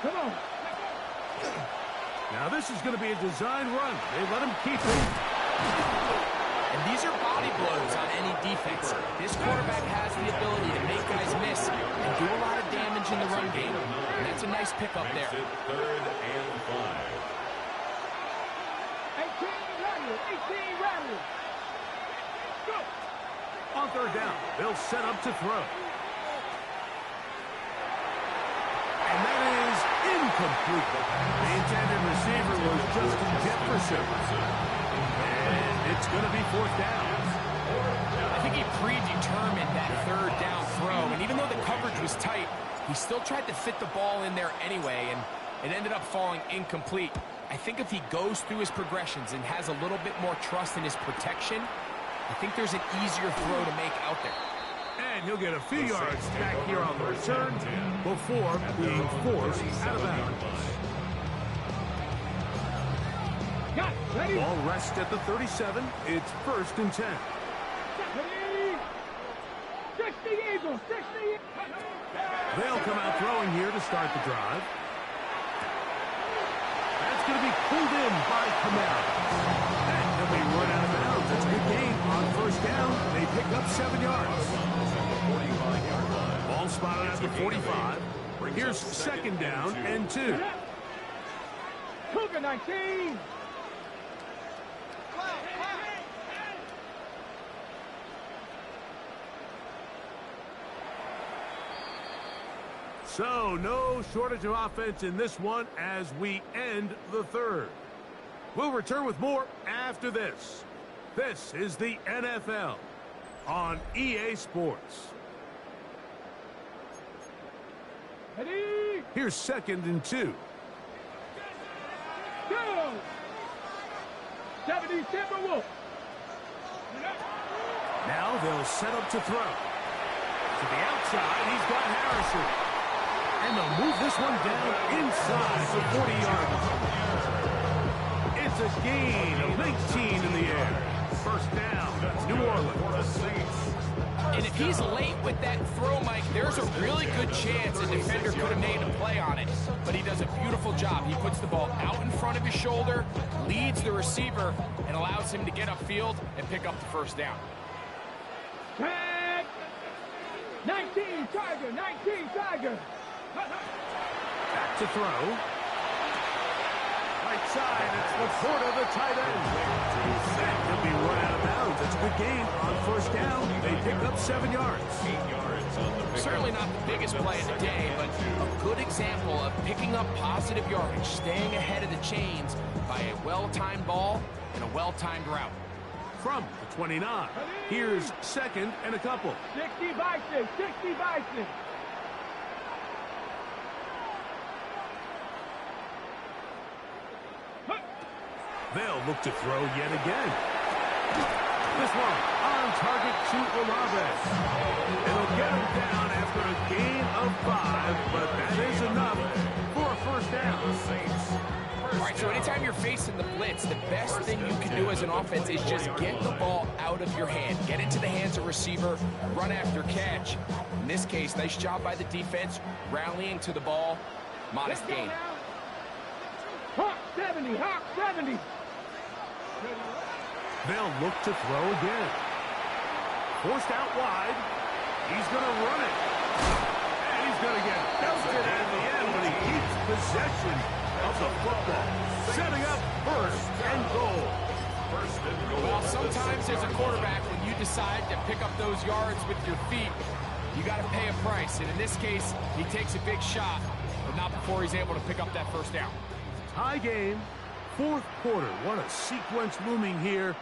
Come on. Now this is going to be a design run. They let him keep it. And these are body blows on any defense. This quarterback has the ability to make guys miss and do a lot of damage in the run game. And that's a nice pickup there. Third and 5. 18 Rattlers. Go. On third down, they'll set up to throw. And that is incomplete. The intended receiver was Justin Jefferson. And it's going to be fourth down. I think he predetermined that third down throw. And even though the coverage was tight, he still tried to fit the ball in there anyway. And it ended up falling incomplete. I think if he goes through his progressions and has a little bit more trust in his protection, I think there's an easier throw to make out there. And he'll get a few yards back here on the return before being forced out of bounds. Ready. Ball rests at the 37. It's first and 10. Ready. 60 Eagles. 60. They'll come out throwing here to start the drive. That's going to be pulled in by Kamara. And he'll be run out of bounds. It's a good gain on first down. They pick up 7 yards. Ball spotted at the 45. Here's second down and 2. Cougar 19. So, no shortage of offense in this one as we end the third. We'll return with more after this. This is the NFL on EA Sports. Ready? Here's 2nd and 2. Go! 70 Timberwolves. Now they'll set up to throw. To the outside, he's got Harrison. And they'll move this one down inside the 40-yard line. It's a gain of 19 in the air. First down, New Orleans. And if he's late with that throw, Mike, there's a really good chance a defender could have made a play on it. But he does a beautiful job. He puts the ball out in front of his shoulder, leads the receiver, and allows him to get upfield and pick up the first down. Tag! 19 Tiger, 19 Tiger. Back to throw. Right side, it's Laporta, the tight end. And he'll be run out of bounds. It's a good gain on first down. They pick up 7 yards. 8 yards on the pickup. Certainly not the biggest play of the day, but a good example of picking up positive yardage, staying ahead of the chains by a well-timed ball and a well-timed route. From the 29, here's 2nd and a couple. 60 Bison, 60 Bison. They'll look to throw yet again. This one on target to Olave. It'll get him down after a gain of 5, but that is enough for a first down. All right, so anytime you're facing the blitz, the best thing you can do as an offense is just get the ball out of your hand. Get into the hands of receiver, run after catch. In this case, nice job by the defense, rallying to the ball. Modest gain. Hawk 70, Hawk 70. They'll look to throw again. Forced out wide. He's going to run it. And he's going to get belted at the end, but he keeps possession of the football. Setting up first and goal. Well, sometimes as a quarterback, when you decide to pick up those yards with your feet, you got to pay a price. And in this case, he takes a big shot, but not before he's able to pick up that first down. Tie game, 4th quarter. What a sequence looming here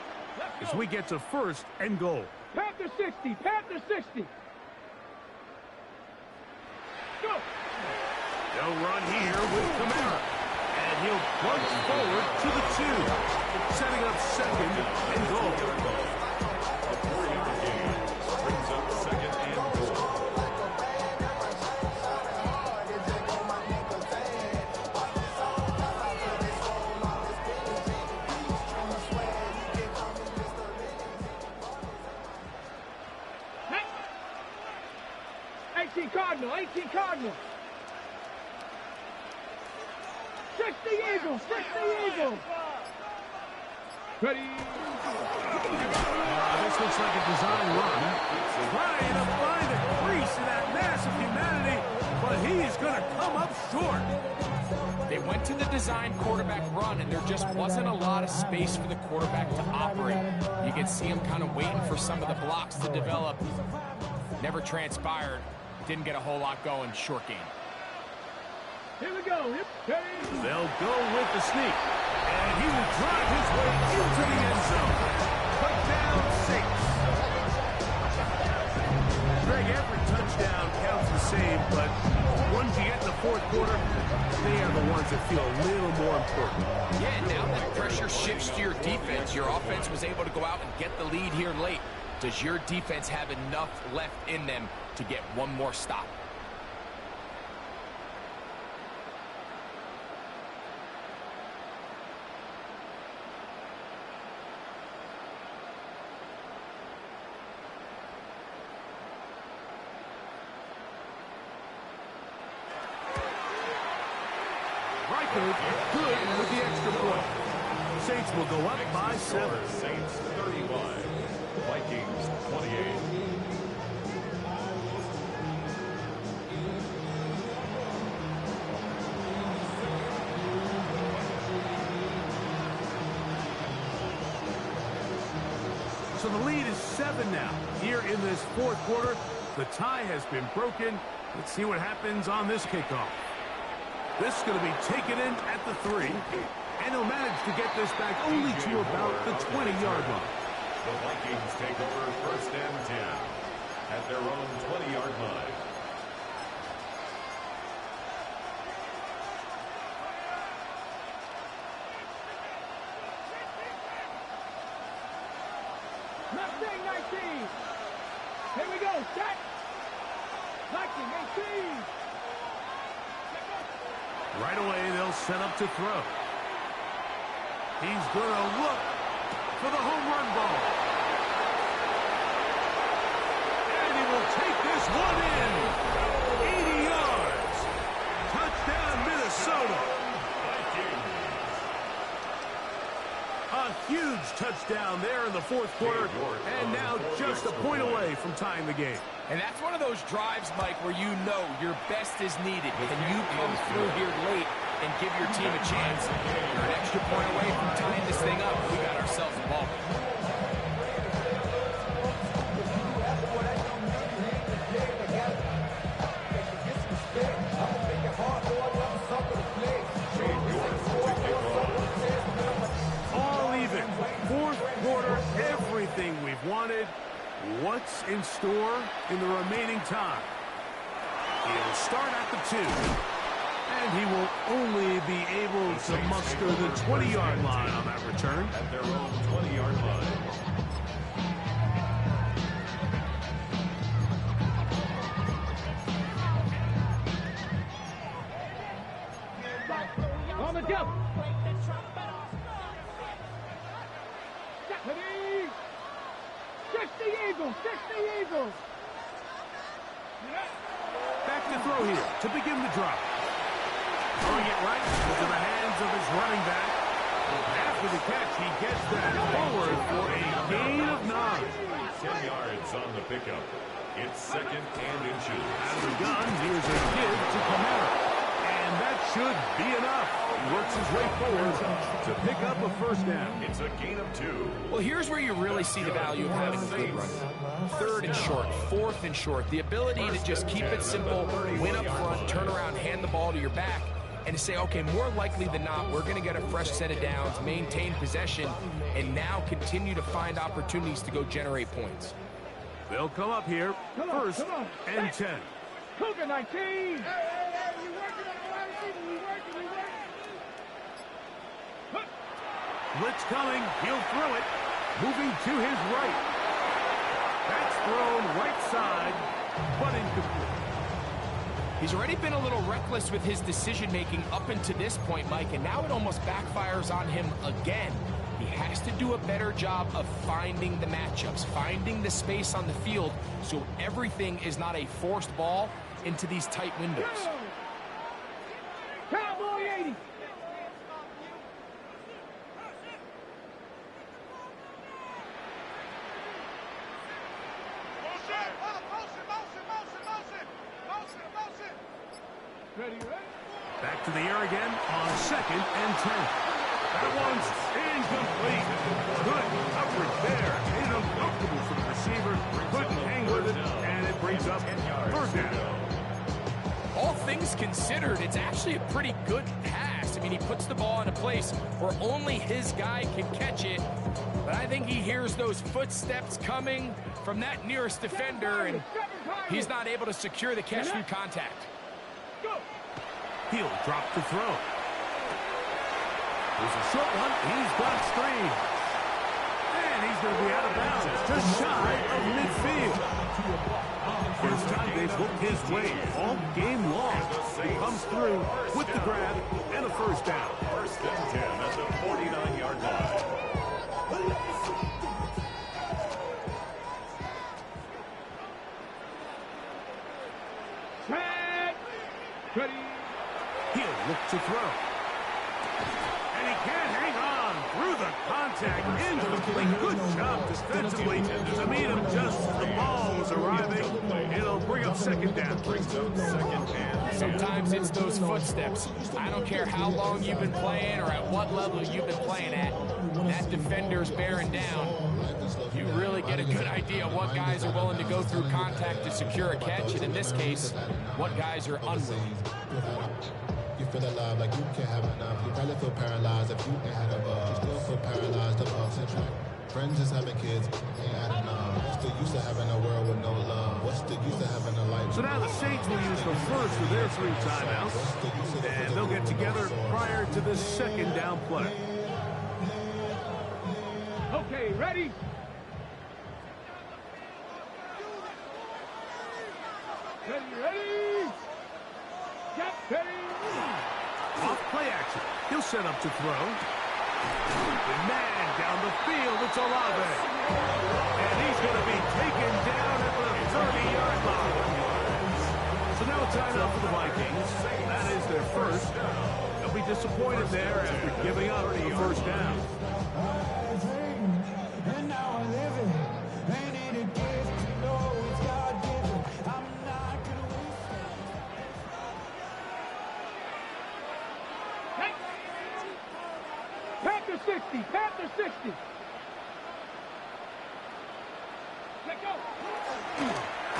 as we get to 1st and goal. Panther 60, Panther 60. Go! They'll run here with Kamara. And he'll plunge forward to the 2. Setting up 2nd and goal. A 3-yard gain brings up 2nd and goal. Cardinal, 18 Cardinal. 60 Eagles, 60 Eagles. Ready? This looks like a design run. Trying to find a crease in that mass of humanity, but he's going to come up short. They went to the design quarterback run, and there just wasn't a lot of space for the quarterback to operate. You can see him kind of waiting for some of the blocks to develop. Never transpired. Didn't get a whole lot going. Short game. Here we go. They'll go with the sneak. And he will drive his way into the end zone. Put down 6. Greg, every touchdown counts the same, but ones you get in the 4th quarter, they are the ones that feel a little more important. Yeah, now that pressure shifts to your defense, your offense was able to go out and get the lead here late. Does your defense have enough left in them to get one more stop? Reichert good with the extra point. Saints will go up by 7. Saints 31, Vikings 28. So the lead is 7 now. Here in this 4th quarter, the tie has been broken Let's see what happens on this kickoff. This is going to be taken in at the 3, and he'll manage to get this back only to about the 20-yard line. The Vikings take over 1st and 10 at their own 20-yard line. Mustang 19. Here we go. Set. Viking 18. Right away, they'll set up to throw. He's going to look for the home run ball. And he will take this one in. 80 yards. Touchdown, Minnesota. A huge touchdown there in the 4th quarter, and now just a point away from tying the game. And that's one of those drives, Mike, where you know your best is needed. Can you come through here late and give your team a chance? You're an extra point away from tying this thing up. We got ourselves a ball. All even. 4th quarter, everything we've wanted. What's in store in the remaining time? He'll start at the 2. And he will only be able to muster the 20-yard line on that return. At their own 20-yard line. On the jump. Ready. 60 Eagles. 60 Eagles. Back to throw here to begin the drive. Throwing it right into the hands of his running back. After the catch, he gets that forward for a gain of 9. 10 yards on the pickup. It's 2nd and inches. Out of the gun, here's a give to Kamara. And that should be enough. He works his way forward to pick up a 1st down. It's a gain of 2. Well, here's where you really see the value of having a good run. 3rd and short, 4th and short. The ability to just keep it simple, win up front, turn around, hand the ball to your back, and to say, okay, more likely than not, we're going to get a fresh set of downs, maintain possession, and now continue to find opportunities to go generate points. They'll come up here, 1st and 10. Cougar 19. Hey, you working on the wide receiver. You working. Blitz coming. He'll throw it. Moving to his right. That's thrown right side, but incomplete. He's already been a little reckless with his decision-making up until this point, Mike, and now it almost backfires on him again. He has to do a better job of finding the matchups, finding the space on the field, so everything is not a forced ball into these tight windows. Cowboy 80. Ready. Back to the air again on 2nd and 10. That one's incomplete. Good coverage there. Made it uncomfortable for the receiver. Couldn't hang with it, and it brings up 3rd down. All things considered, it's actually a pretty good pass. I mean, he puts the ball in a place where only his guy can catch it. But I think he hears those footsteps coming from that nearest defender, and he's not able to secure the catch through contact. He'll drop to throw. There's a short one. He's got screen. And he's going to be out of bounds, just shy of midfield. First time they've looked his way all game long. He comes through with the grab and a 1st down. 1st and 10 at the 49-yard line. Ready. He'll look to throw. And he can't hang on through the contact. Incomplete. Good job defensively to meet him just as the ball was arriving. It'll bring up 2nd down. Sometimes it's those footsteps. I don't care how long you've been playing or at what level you've been playing at. When that defender's bearing down, you really get a good idea what guys are willing to go through contact to secure a catch, and in this case, what guys are unwilling. You feel alive like you can't have enough. You probably feel paralyzed if you ain't had a buzz. You still feel paralyzed above central. Friends is having kids, ain't had enough. What's the use of having a world with no love? What's the use of having a life? So now the Saints will use the first of their 3 timeouts, and they'll get together prior to the second down play. Okay, ready? Ready? Get ready! Off play action. He'll set up to throw. The man down the field, it's Olave. And he's going to be taken down at the 30-yard line. So now a timeout for the Vikings. That is their first. They'll be disappointed there after giving up the first down. Panther 60, Panther 60. Let go.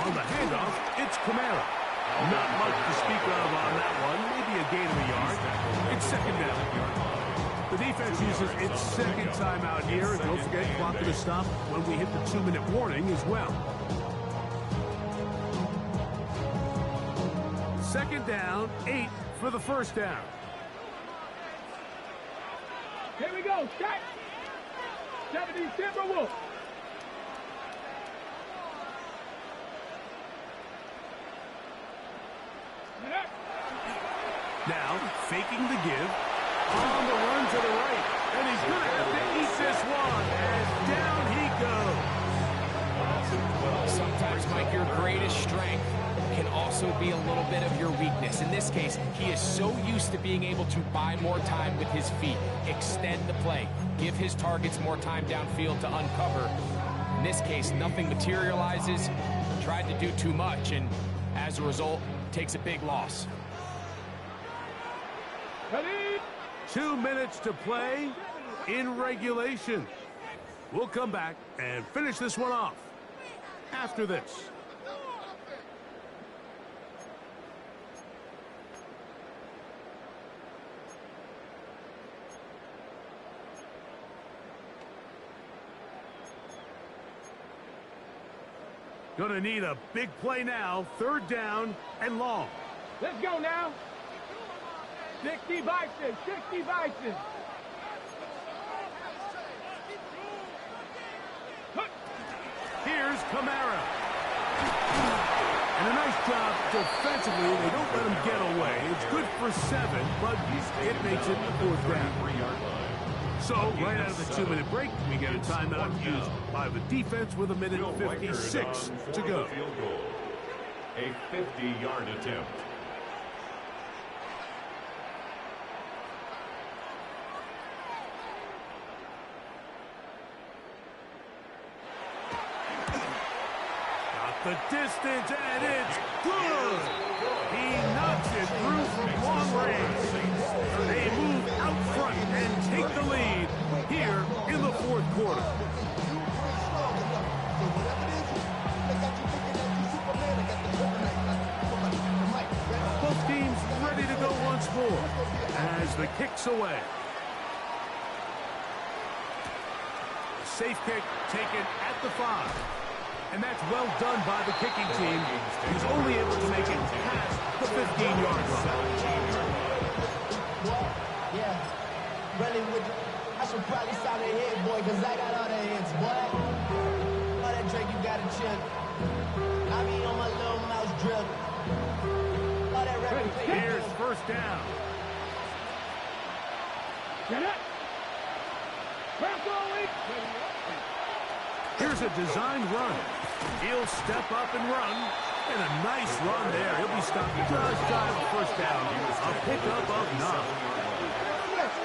On the handoff, it's Kamara. Not much to speak of on that one. Maybe a gain of a yard. It's second down. The defense uses its second timeout here. And don't forget, clock to stop when we hit the 2-minute warning as well. Second down, 8 for the first down. Here we go, set. 70 Timberwolves. Now, faking the give. On the run to the right. And he's going to have to eat this one. And down he goes. Sometimes, Mike, your greatest strength can also be a little bit of your weakness. In this case, he is so used to being able to buy more time with his feet, extend the play, give his targets more time downfield to uncover. In this case, nothing materializes, tried to do too much, and as a result, takes a big loss. 2 minutes to play in regulation. We'll come back and finish this one off after this. Gonna need a big play now. Third down and long. Let's go now. 60 Vikings, 60 Vikings. Here's Kamara. And a nice job defensively. They don't let him get away. It's good for 7, but it makes it the fourth down. So, right out of the 2-minute break, we get a timeout used by the defense with 1:56 to go. A 50-yard attempt. Got the distance, and it's good. He knocks it through from long range. They move out front and take the lead here in the fourth quarter. Both teams ready to go once more as the kick's away. Safe kick taken at the 5. And that's well done by the kicking team. He's only able to make it past the 15-yard line. Yeah, running with I should probably stop the head, boy, because I got all the hits, boy. All that Drake, you got a chip. I be on my little mouse drip. All that rap. Here's first down. Get it. Here's a designed run. He'll step up and run. And a nice run there. He'll be stopped just shy of the first down. A pickup of 9.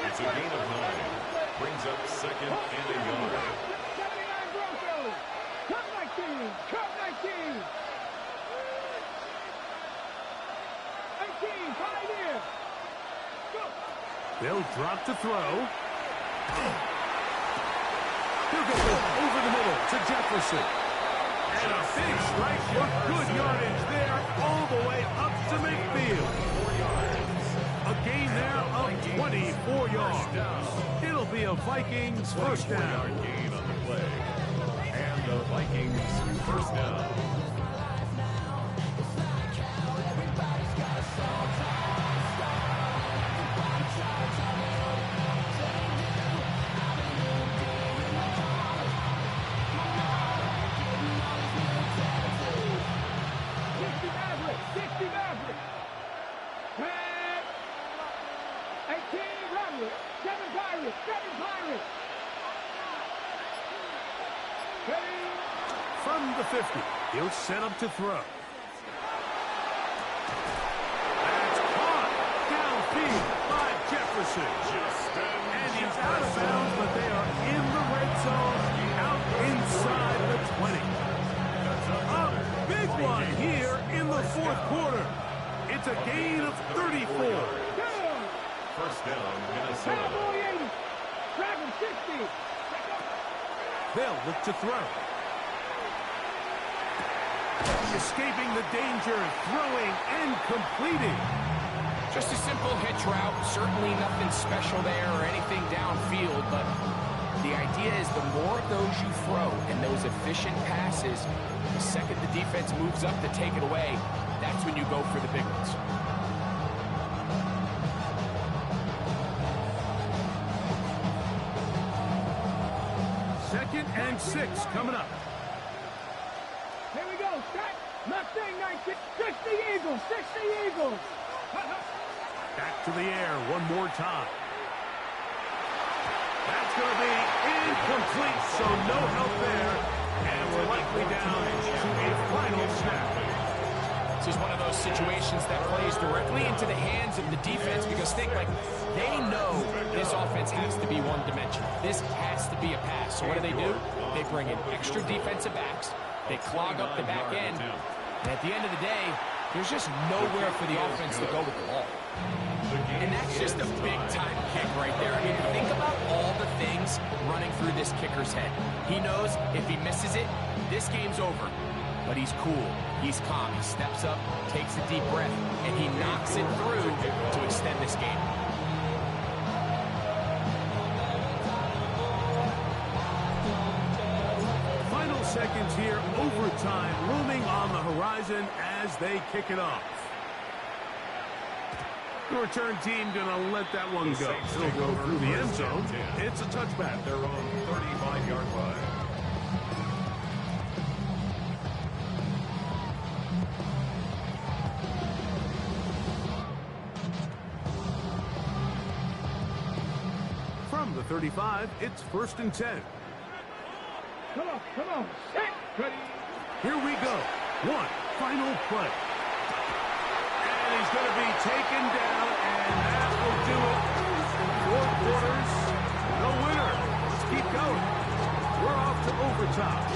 It's a gain of 9. Brings up second and a yard. 79 Broncos. Cut 19. Cut 19. 18. Pioneer. Go. They'll drop to throw. He'll get this over the middle to Jefferson. And a big strike for good yardage there all the way up to midfield. A gain there of 24 yards. It'll be a Vikings first down. Gain on the play. And the Vikings first down. From the 50, he'll set up to throw. That's caught downfield by Jefferson. And he's out of bounds, but they are in the red zone, out inside the 20. A big one here in the fourth quarter. It's a gain of 34. First down, Minnesota. Dragon 60. They'll look to throw. Escaping the danger, throwing and completing. Just a simple hitch route. Certainly nothing special there or anything downfield, but the idea is the more of those you throw and those efficient passes, the second the defense moves up to take it away, that's when you go for the big ones. Second and 6 coming up. Here we go. Set. Mustang 19. 60 Eagles. 60 Eagles. Back to the air one more time. That's going to be incomplete, so no help there. And we're likely down to a final snap. This is one of those situations that plays directly into the hands of the defense because they know this offense has to be one-dimensional. This has to be a pass. So what do? They bring in extra defensive backs. They clog up the back end. And at the end of the day, there's just nowhere for the offense to go with the ball. And that's just a big-time kick right there. I mean, think about all the things running through this kicker's head. He knows if he misses it, this game's over. But he's cool. He's calm. He steps up, takes a deep breath, and he knocks it through to extend this game. Final seconds here, overtime looming on the horizon as they kick it off. The return team going to let that one go. It'll go through the end zone. It's a touchback. Their own 35-yard line. From the 35, it's 1st and 10. Come on. Set. Ready. Here we go. One final play. And he's going to be taken down, and that will do it. 4 quarters, no winner. Let's keep going. We're off to overtime.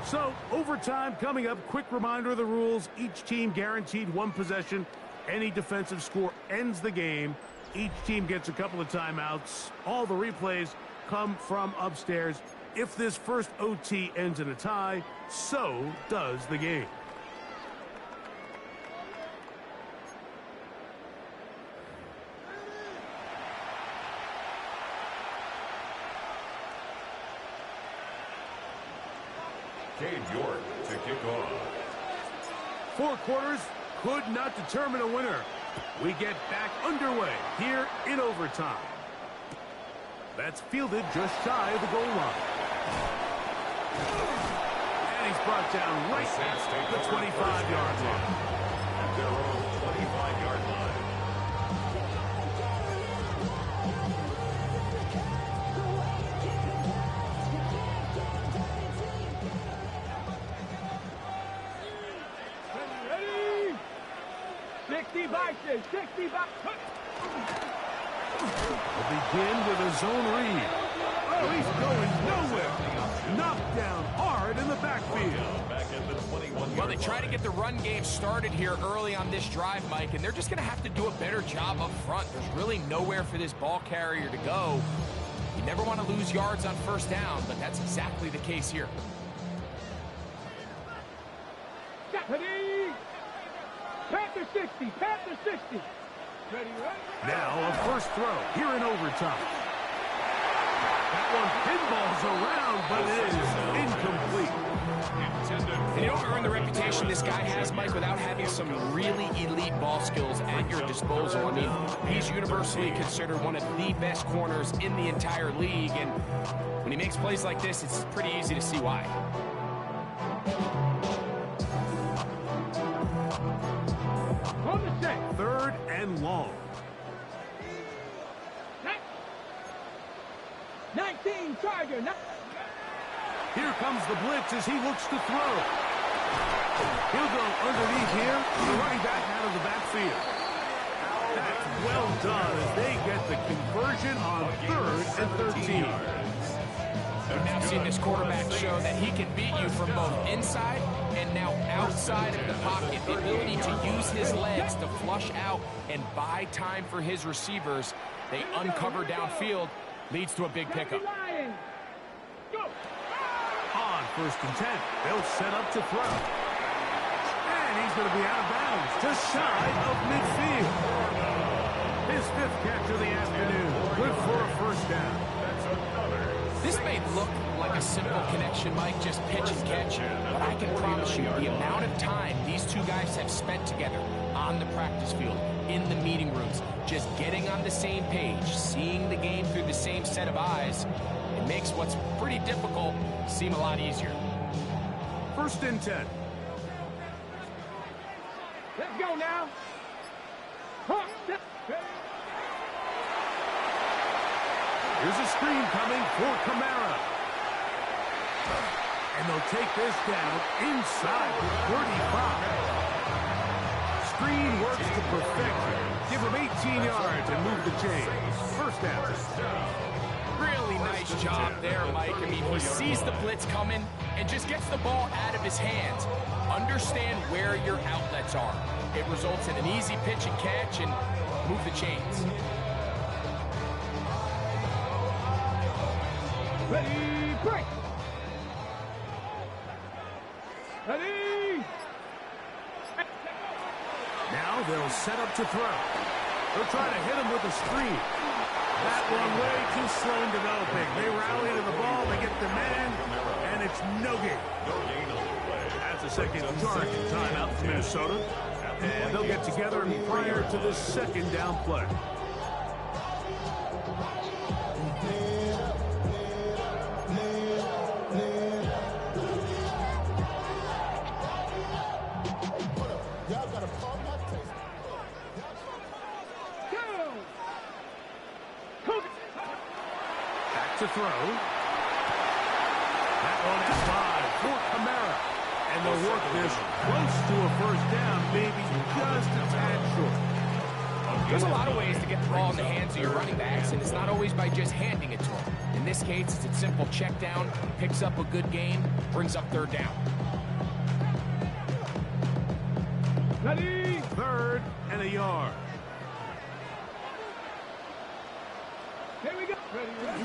So, overtime coming up. Quick reminder of the rules. Each team guaranteed 1 possession. Any defensive score ends the game. Each team gets a couple of timeouts. All the replays come from upstairs. If this first OT ends in a tie, so does the game. Cade York to kick off. 4 quarters could not determine a winner. We get back underway here in overtime. That's fielded just shy of the goal line. And he's brought down right at the 25-yard line. At their own 25-yard line. Ready. 60 boxes. 60 boxes. We'll begin with a zone read. Oh, he's going nowhere. Knocked down hard in the backfield. Back at the 21-yard Well, they try to get the run game started here early on this drive, Mike, and they're just going to have to do a better job up front. There's really nowhere for this ball carrier to go. You never want to lose yards on first down, but that's exactly the case here. Ready? Panther 60, Panther 60. Ready, right? Now a first throw here in overtime. That one pinballs around, but it is incomplete. And you don't earn the reputation this guy has, Mike, without having some really elite ball skills at your disposal. I mean, he's universally considered one of the best corners in the entire league, and when he makes plays like this, it's pretty easy to see why. On the set. 3rd and long. 19 Charger. Here comes the blitz as he looks to throw. He'll go underneath here. The running back out of the backfield. That's well done as they get the conversion on 3rd and 13. We've now seen this quarterback show that he can beat you from both inside and now outside of the pocket. The ability to use his legs to flush out and buy time for his receivers. They uncover downfield, leads to a big pickup. On 1st and 10, they'll set up to throw. And he's going to be out of bounds, just shy of midfield. His 5th catch of the afternoon, good for a first down. This may look like a simple connection, Mike, just pitch and catch, but I can promise you the amount of time these two guys have spent together on the practice field, in the meeting rooms, just getting on the same page, seeing the game through the same set of eyes, it makes what's pretty difficult seem a lot easier. 1st and 10. Let's go now. Here's a screen coming for Kamara. And they'll take this down inside the 35. Screen works to perfection. Give him 18 yards and move the chains. First down. Really nice job there, Mike. I mean, he sees the blitz coming and just gets the ball out of his hands. Understand where your outlets are. It results in an easy pitch and catch and move the chains. Ready, break. Ready. Now they'll set up to throw. They'll try to hit him with a screen. That one way too slow in developing. They rally to the ball, they get the man, and it's no gain. That's a second charge timeout for Minnesota. And they'll get together prior to this 2nd down play. To throw. That one is 5 for Kamara. And they'll work this close to a first down, maybe just a tad short. There's a lot of ways to get the ball in the hands of your running backs, and it's not always by just handing it to them. In this case, it's a simple check down, picks up a good gain, brings up 3rd down. Ready. 3rd and a yard. Here we go. Ready, ready.